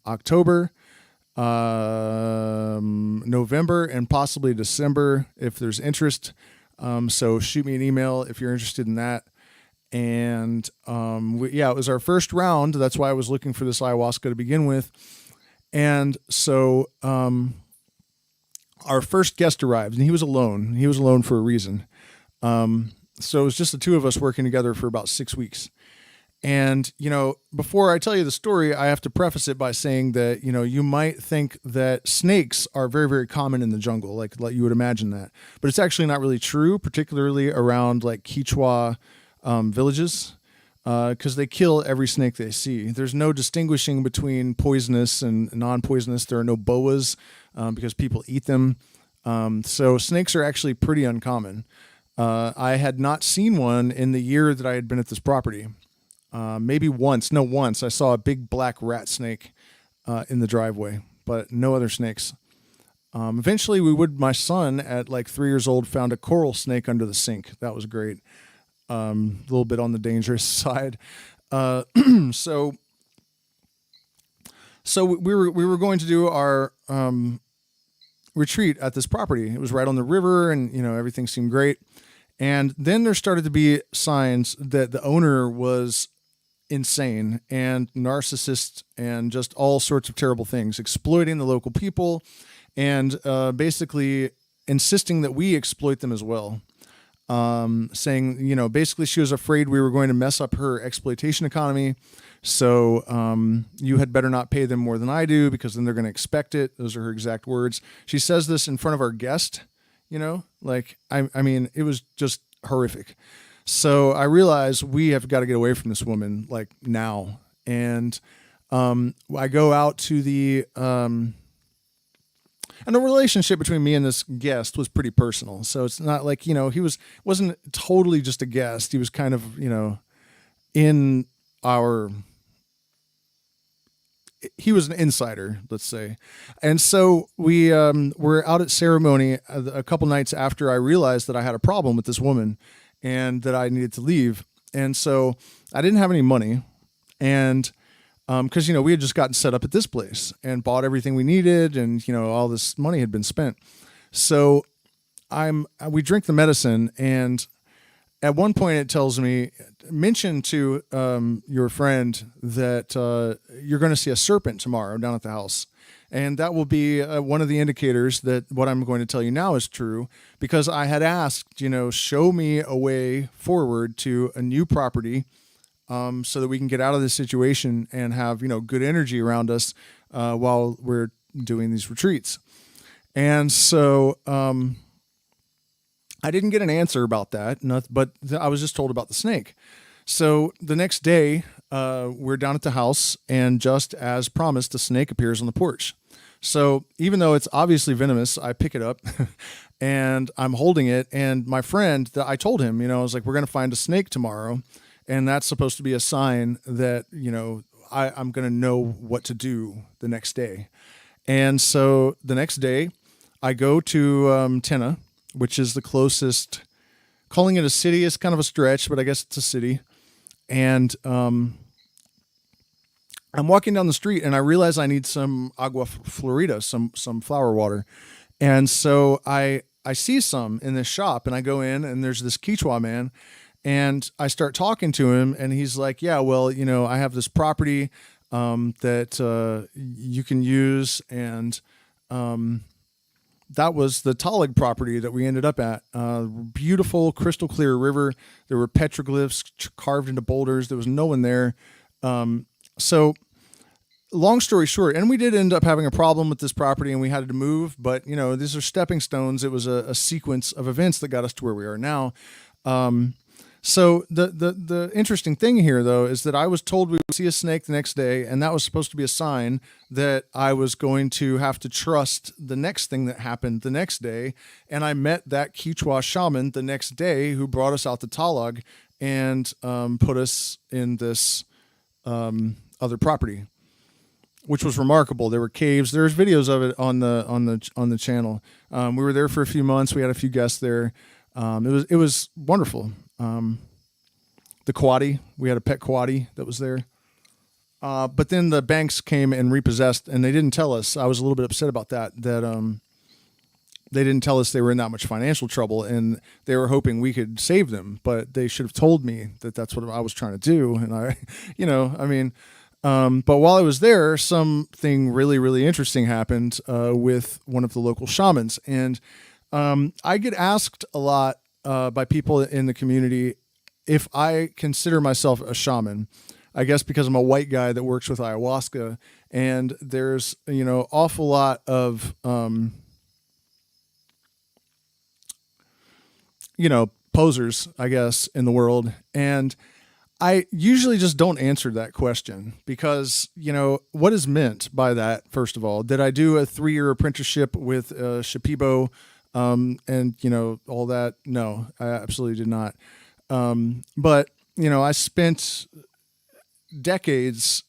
October, November, and possibly December if there's interest. So shoot me an email if you're interested in that. And it was our first round. That's why I was looking for this ayahuasca to begin with. And so our first guest arrived, and he was alone. He was alone for a reason. So it was just the two of us working together for about 6 weeks. And, before I tell you the story, I have to preface it by saying that, you might think that snakes are very, very common in the jungle, like you would imagine that. But it's actually not really true, particularly around like Quechua villages. Because they kill every snake they see. There's no distinguishing between poisonous and non-poisonous. There are no boas because people eat them. So snakes are actually pretty uncommon. I had not seen one in the year that I had been at this property. Maybe once. No, once. I saw a big black rat snake in the driveway, but no other snakes. Eventually, my son at like 3 years old found a coral snake under the sink. That was great. A little bit on the dangerous side. So we were going to do our retreat at this property. It was right on the river, and everything seemed great. And then there started to be signs that the owner was insane and narcissist and just all sorts of terrible things, exploiting the local people and basically insisting that we exploit them as well. Saying, basically she was afraid we were going to mess up her exploitation economy. So you had better not pay them more than I do because then they're going to expect it. Those are her exact words. She says this in front of our guest, I mean, it was just horrific. So I realized we have got to get away from this woman like now. And I go out to the... And the relationship between me and this guest was pretty personal. So it's not like, wasn't totally just a guest. He was kind of, in our, he was an insider, let's say. And so we were out at ceremony a couple nights after I realized that I had a problem with this woman and that I needed to leave. And so I didn't have any money. And because, we had just gotten set up at this place and bought everything we needed, and, all this money had been spent. So we drink the medicine, and at one point it tells me, mention to your friend that you're going to see a serpent tomorrow down at the house. And that will be one of the indicators that what I'm going to tell you now is true, because I had asked, show me a way forward to a new property so that we can get out of this situation and have, good energy around us while we're doing these retreats. And so I didn't get an answer about that, but I was just told about the snake. So the next day, we're down at the house, and just as promised, the snake appears on the porch. So even though it's obviously venomous, I pick it up and I'm holding it. And my friend, that I told him, I was like, we're going to find a snake tomorrow. And that's supposed to be a sign that, I'm going to know what to do the next day. And so the next day I go to Tenna, which is the closest. Calling it a city is kind of a stretch, but I guess it's a city. And I'm walking down the street and I realize I need some agua florida, some flower water. And so I see some in this shop and I go in and there's this Quechua man and I start talking to him and he's like, yeah, well, I have this property that you can use. And that was the Talig property that we ended up at. Beautiful, crystal clear river. There were petroglyphs carved into boulders. There was no one there. So long story short, and we did end up having a problem with this property and we had to move, but these are stepping stones. It was a sequence of events that got us to where we are now. So the interesting thing here, though, is that I was told we would see a snake the next day, and that was supposed to be a sign that I was going to have to trust the next thing that happened the next day. And I met that Quechua shaman the next day who brought us out to Talag and put us in this other property, which was remarkable. There were caves. There's videos of it on the channel. We were there for a few months. We had a few guests there. It was wonderful. The quaddy, we had a pet quaddy that was there. But then the banks came and repossessed, and they didn't tell us. I was a little bit upset about that they didn't tell us they were in that much financial trouble, and they were hoping we could save them. But they should have told me that that's what I was trying to do. And but while I was there, something really, really interesting happened with one of the local shamans. And I get asked a lot by people in the community if I consider myself a shaman. I guess because I'm a white guy that works with ayahuasca, and there's awful lot of posers, I guess, in the world. And I usually just don't answer that question because, what is meant by that? First of all, did I do a 3-year apprenticeship with Shipibo and all that? No, I absolutely did not. But I spent decades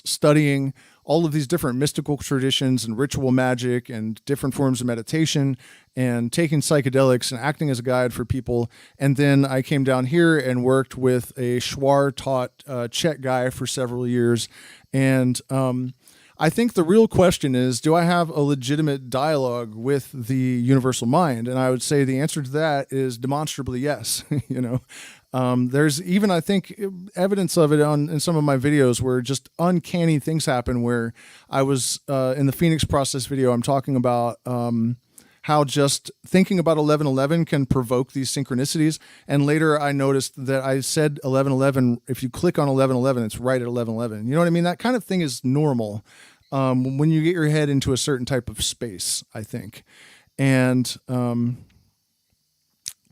studying all of these different mystical traditions and ritual magic and different forms of meditation and taking psychedelics and acting as a guide for people. And then I came down here and worked with a Shuar taught Czech guy for several years. And I think the real question is, do I have a legitimate dialogue with the universal mind? And I would say the answer to that is demonstrably yes. There's even, I think, evidence of it in some of my videos where just uncanny things happen, where I was in the Phoenix Process video, I'm talking about how just thinking about 1111 can provoke these synchronicities. And later I noticed that I said 1111. If you click on 1111, it's right at 1111. You know what I mean? That kind of thing is normal when you get your head into a certain type of space, I think. And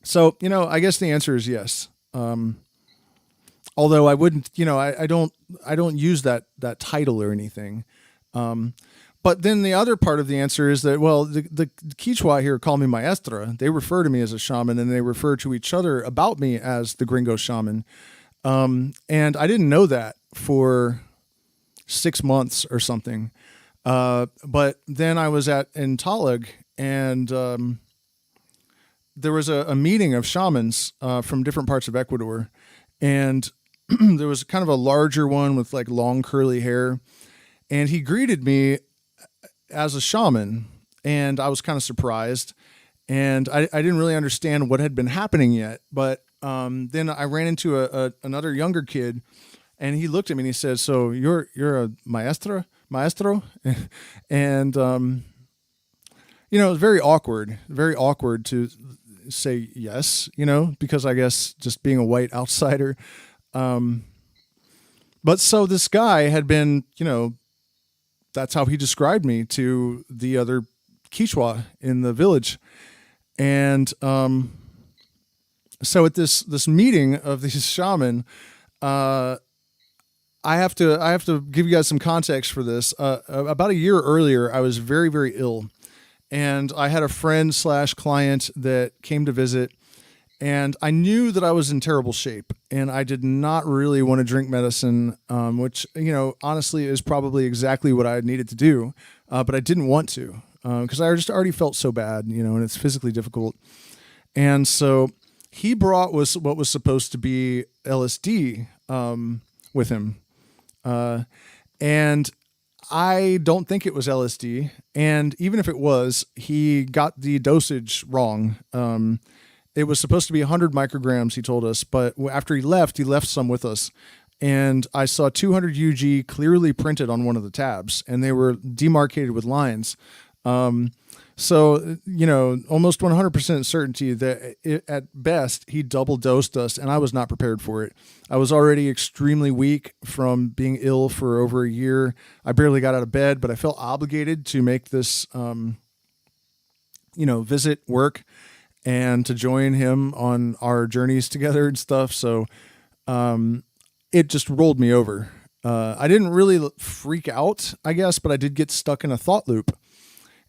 so, I guess the answer is yes. Although I wouldn't, I don't use that title or anything. But then the other part of the answer is that, well, the Quechua here call me maestra. They refer to me as a shaman, and they refer to each other about me as the gringo shaman. And I didn't know that for 6 months or something. But then I was in Talig, and there was a meeting of shamans from different parts of Ecuador. And there was kind of a larger one with like long curly hair. And he greeted me as a shaman, and I was kind of surprised. And I didn't really understand what had been happening yet. But then I ran into another younger kid, and he looked at me and he said, "So you're a maestro?" And it was very awkward to say yes, because I guess just being a white outsider. But so this guy had been, that's how he described me to the other Quechua in the village. And so at this meeting of these shaman, I have to give you guys some context for this. About a year earlier, I was very, very ill, and I had a friend slash client that came to visit, and I knew that I was in terrible shape, and I did not really want to drink medicine, which, honestly is probably exactly what I needed to do, but I didn't want to, because I just already felt so bad, and it's physically difficult. And so he brought what was supposed to be LSD with him. And I don't think it was LSD. And even if it was, he got the dosage wrong. It was supposed to be 100 micrograms, he told us, but after he left some with us. And I saw 200 UG clearly printed on one of the tabs, and they were demarcated with lines. So, almost 100% certainty that at best he double dosed us, and I was not prepared for it. I was already extremely weak from being ill for over a year. I barely got out of bed, but I felt obligated to make this, visit work and to join him on our journeys together and stuff. So, it just rolled me over. I didn't really freak out, I guess, but I did get stuck in a thought loop.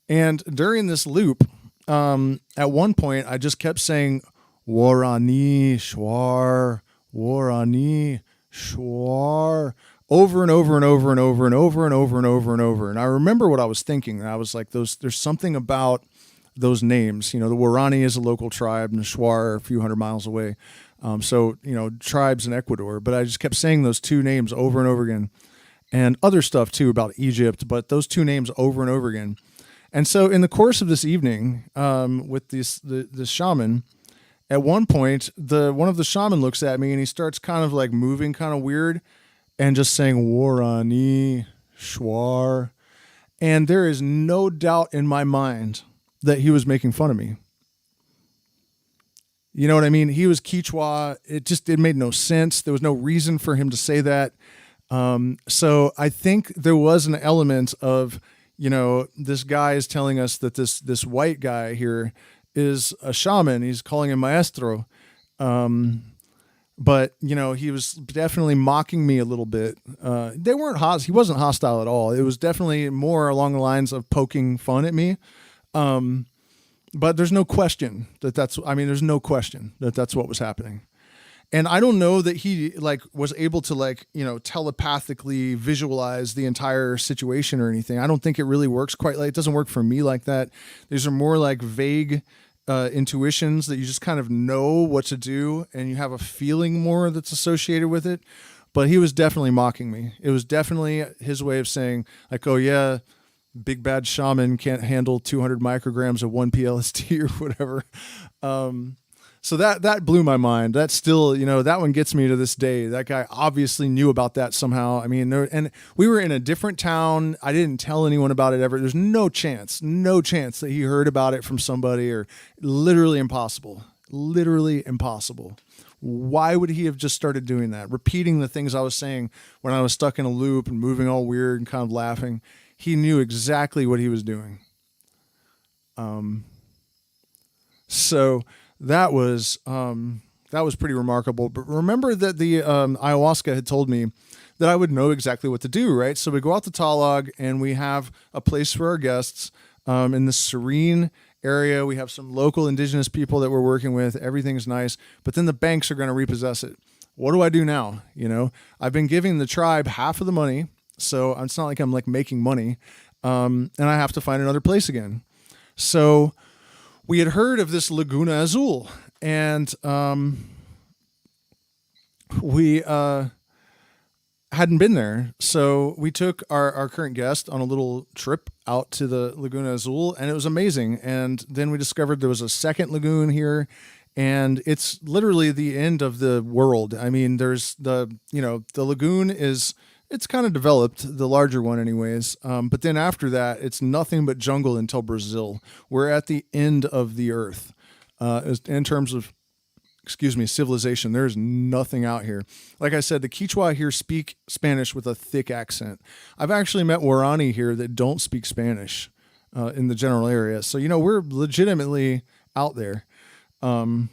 And during this loop, at one point, I just kept saying, Warani Shwar, Warani Shwar, over and over and over and over and over and over and over and over. And I remember what I was thinking. I was like, there's something about those names. The Warani is a local tribe, and the Shwar are a few hundred miles away. So, tribes in Ecuador. But I just kept saying those two names over and over again. And other stuff, too, about Egypt. But those two names over and over again. And so in the course of this evening, with this shaman, at one point, one of the shaman looks at me and he starts kind of like moving kind of weird and just saying, Warani, Shwar. And there is no doubt in my mind that he was making fun of me. You know what I mean? He was Quechua. It made no sense. There was no reason for him to say that. So I think there was an element of, this guy is telling us that this white guy here is a shaman. He's calling him maestro. But, he was definitely mocking me a little bit. He wasn't hostile at all. It was definitely more along the lines of poking fun at me. But there's no question that's what was happening. And I don't know that he was able to telepathically visualize the entire situation or anything. I don't think it really works quite it doesn't work for me like that. These are more like vague intuitions that you just kind of know what to do and you have a feeling more that's associated with it. But he was definitely mocking me. It was definitely his way of saying oh yeah, big bad shaman can't handle 200 micrograms of 1-PLSD or whatever. So that blew my mind. That still, that one gets me to this day. That guy obviously knew about that somehow. I mean, and we were in a different town. I didn't tell anyone about it ever. There's no chance that he heard about it from somebody, or literally impossible. Why would he have just started doing that? Repeating the things I was saying when I was stuck in a loop and moving all weird and kind of laughing. He knew exactly what he was doing. So that was pretty remarkable. But remember that the ayahuasca had told me that I would know exactly what to do, right? So we go out to Talag and we have a place for our guests in this serene area. We have some local indigenous people that we're working with. Everything's nice. But then the banks are going to repossess it. What do I do now? I've been giving the tribe half of the money. So it's not like I'm making money. And I have to find another place again. So we had heard of this Laguna Azul, and we hadn't been there. So we took our current guest on a little trip out to the Laguna Azul, and it was amazing. And then we discovered there was a second lagoon here, and it's literally the end of the world. I mean, there's the lagoon it's kind of developed, the larger one anyways. But then after that, it's nothing but jungle until Brazil. We're at the end of the earth. In terms of, civilization, there's nothing out here. Like I said, the Quechua here speak Spanish with a thick accent. I've actually met Warani here that don't speak Spanish in the general area. So, we're legitimately out there. And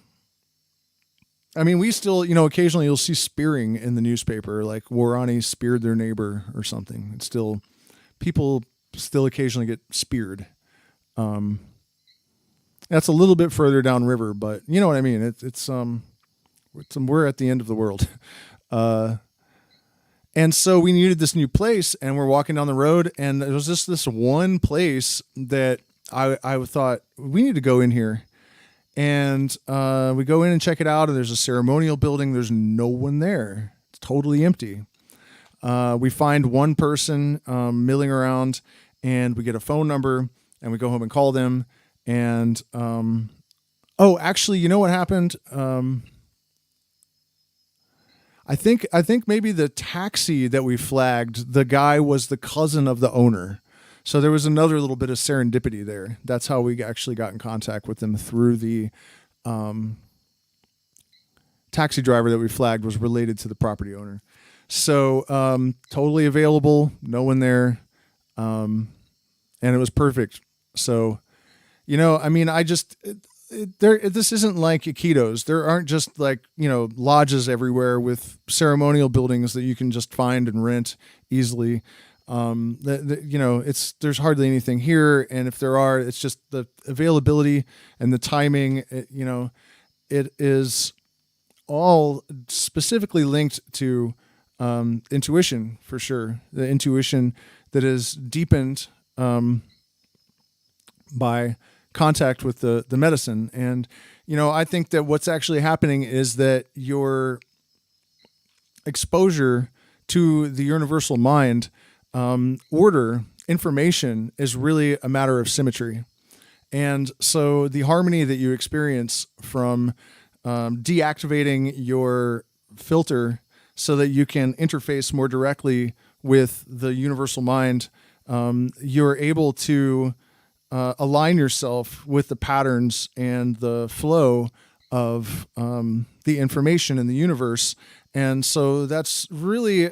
I mean, we still, occasionally you'll see spearing in the newspaper, like Warani speared their neighbor or something. It's still, people still occasionally get speared. That's a little bit further downriver, but you know what I mean? We're at the end of the world. And so we needed this new place, and we're walking down the road, and there was just this one place that I thought, we need to go in here. And we go in and check it out, and there's a ceremonial building. There's no one there. It's totally empty. We find one person milling around, and we get a phone number, and we go home and call them. And, actually, you know what happened? I think maybe the taxi that we flagged, the guy was the cousin of the owner. So there was another little bit of serendipity there. That's how we actually got in contact with them, through the taxi driver that we flagged was related to the property owner. So totally available, no one there, and it was perfect. So, I mean, this isn't like Iquitos. There aren't just like, lodges everywhere with ceremonial buildings that you can just find and rent easily. There's hardly anything here. And if there are, it's just the availability and the timing, it is all specifically linked to intuition, for sure. The intuition that is deepened by contact with the medicine. And, I think that what's actually happening is that your exposure to the universal mind, order, information is really a matter of symmetry. And so the harmony that you experience from deactivating your filter so that you can interface more directly with the universal mind, you're able to align yourself with the patterns and the flow of the information in the universe. And so that's really,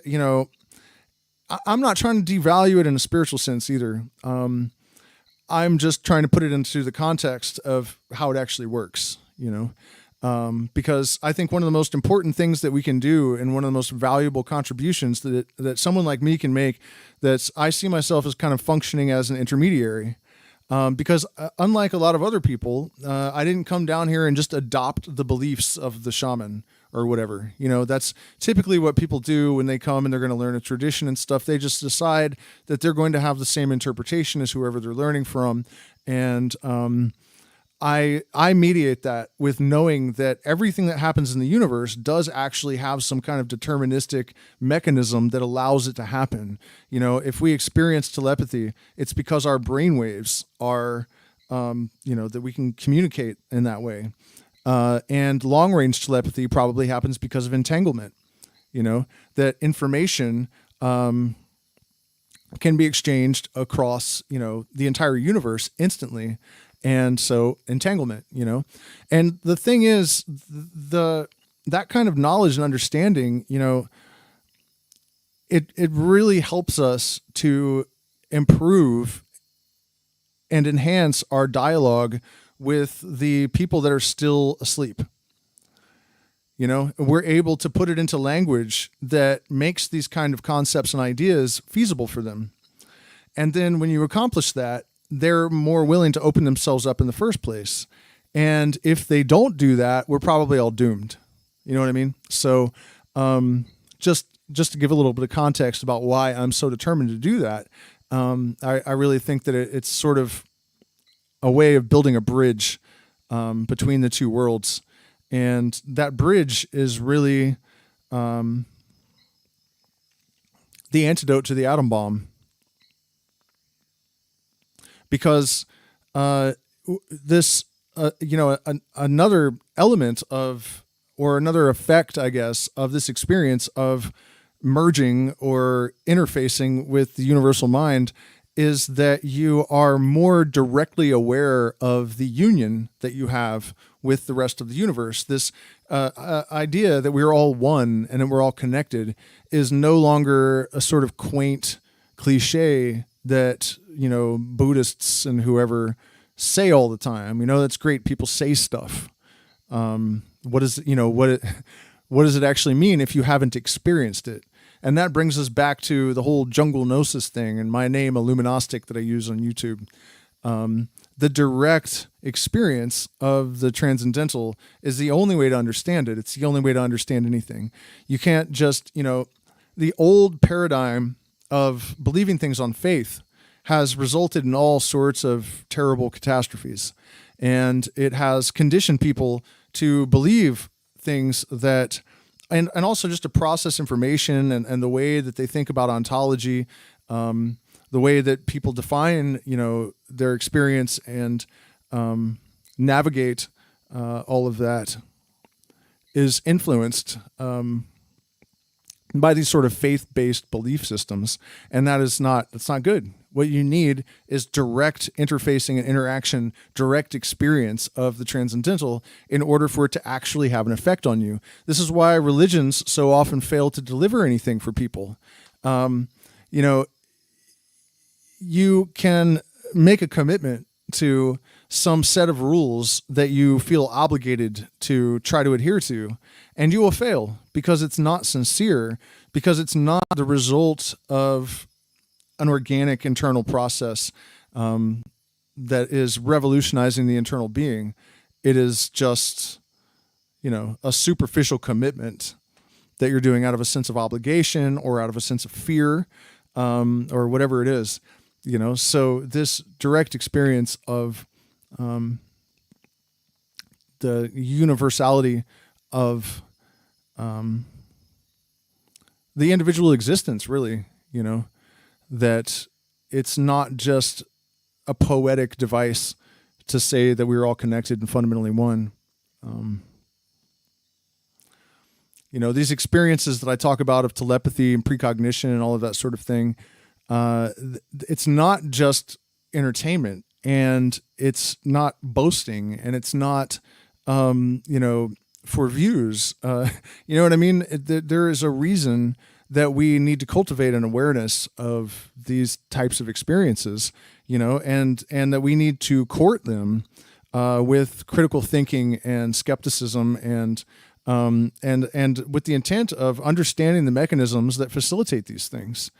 I'm not trying to devalue it in a spiritual sense either. I'm just trying to put it into the context of how it actually works, because I think one of the most important things that we can do, and one of the most valuable contributions that someone like me can make, I see myself as kind of functioning as an intermediary. Because unlike a lot of other people, I didn't come down here and just adopt the beliefs of the shaman or whatever. That's typically what people do when they come and they're going to learn a tradition and stuff. They just decide that they're going to have the same interpretation as whoever they're learning from. And I mediate that with knowing that everything that happens in the universe does actually have some kind of deterministic mechanism that allows it to happen. If we experience telepathy, it's because our brainwaves are, that we can communicate in that way. And long range telepathy probably happens because of entanglement, that information can be exchanged across, the entire universe instantly. And so entanglement, and the thing is, that kind of knowledge and understanding, it really helps us to improve and enhance our dialogue with the people that are still asleep. We're able to put it into language that makes these kind of concepts and ideas feasible for them. And then when you accomplish that, they're more willing to open themselves up in the first place. And if they don't do that, we're probably all doomed. You know what I mean? So just to give a little bit of context about why I'm so determined to do that, I really think that it's sort of a way of building a bridge between the two worlds. And that bridge is really the antidote to the atom bomb. Because another element of, or another effect, I guess, of this experience of merging or interfacing with the universal mind is that you are more directly aware of the union that you have with the rest of the universe. This idea that we're all one and that we're all connected is no longer a sort of quaint cliche that, Buddhists and whoever say all the time. That's great. People say stuff. what is, you know, what does it actually mean if you haven't experienced it? And that brings us back to the whole jungle gnosis thing and my name, Illuminostic, that I use on YouTube. The direct experience of the transcendental is the only way to understand it. It's the only way to understand anything. You can't just, you know, the old paradigm of believing things on faith has resulted in all sorts of terrible catastrophes. And it has conditioned people to believe things that, and also just to process information and the way that they think about ontology, the way that people define, you know, their experience and navigate all of that is influenced by these sort of faith-based belief systems, and that's not good. What you need is direct interfacing and interaction, direct experience of the transcendental in order for it to actually have an effect on you. This is why religions so often fail to deliver anything for people. You know, you can make a commitment to some set of rules that you feel obligated to try to adhere to, and you will fail because it's not sincere, because it's not the result of an organic internal process that is revolutionizing the internal being. It is just, you know, a superficial commitment that you're doing out of a sense of obligation or out of a sense of fear, or whatever it is, you know. So this direct experience of the universality of the individual existence, really, you know, that it's not just a poetic device to say that we're all connected and fundamentally one. You know, these experiences that I talk about of telepathy and precognition and all of that sort of thing, it's not just entertainment, and it's not boasting, and it's not, you know, for views. You know what I mean? There is a reason that we need to cultivate an awareness of these types of experiences, you know, and that we need to court them with critical thinking and skepticism and with the intent of understanding the mechanisms that facilitate these things.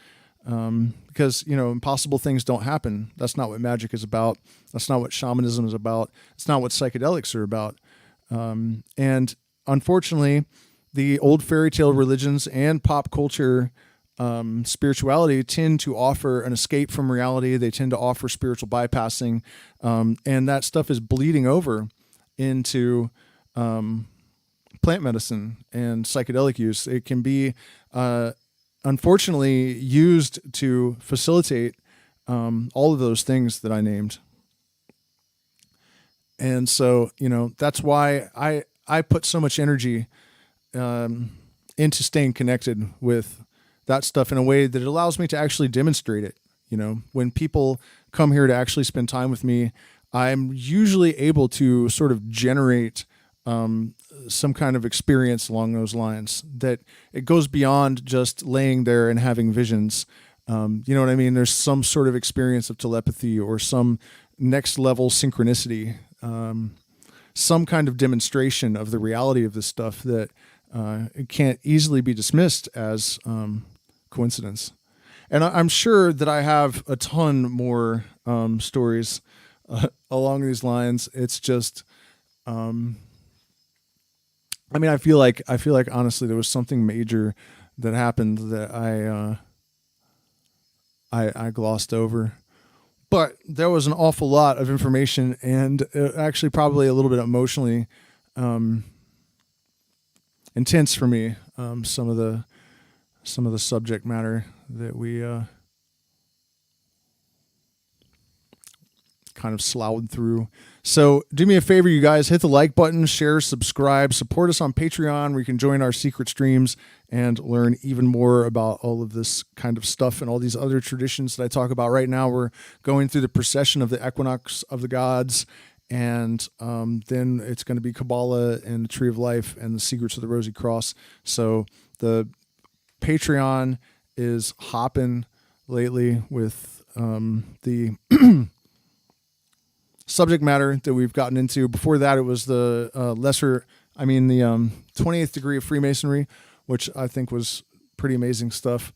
Because, you know, impossible things don't happen. That's not what magic is about. That's not what shamanism is about. It's not what psychedelics are about. And unfortunately, the old fairy tale religions and pop culture spirituality tend to offer an escape from reality. They tend to offer spiritual bypassing, and that stuff is bleeding over into plant medicine and psychedelic use. It can be, unfortunately, used to facilitate all of those things that I named. And so, you know, that's why I put so much energy into staying connected with that stuff in a way that it allows me to actually demonstrate it. You know, when people come here to actually spend time with me, I'm usually able to sort of generate some kind of experience along those lines, that it goes beyond just laying there and having visions. You know what I mean? There's some sort of experience of telepathy or some next level synchronicity, some kind of demonstration of the reality of this stuff that it can't easily be dismissed as coincidence. And I'm sure that I have a ton more stories along these lines. It's just, I mean, I feel like honestly there was something major that happened that I glossed over. But there was an awful lot of information, and actually probably a little bit emotionally intense for me. Some of the subject matter that we kind of sloughed through. So do me a favor, you guys, hit the like button, share, subscribe, support us on Patreon, where you can join our secret streams and learn even more about all of this kind of stuff and all these other traditions that I talk about. Right now, we're going through the procession of the equinox of the gods, and then it's going to be Kabbalah and the Tree of Life and the Secrets of the Rosy Cross. So the Patreon is hopping lately with the subject matter that we've gotten into. Before that, it was the lesser I mean, the 28th degree of Freemasonry, which I think was pretty amazing stuff.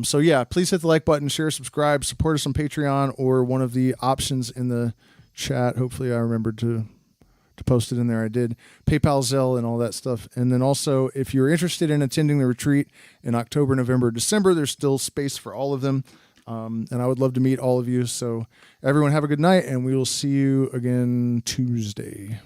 So yeah, please hit the like button, share, subscribe, support us on Patreon or one of the options in the chat. Hopefully I remembered to post it in there. I did. PayPal, Zelle, and all that stuff. And then also, if you're interested in attending the retreat in October, November, December, there's still space for all of them. And I would love to meet all of you. So everyone have a good night, and we will see you again Tuesday.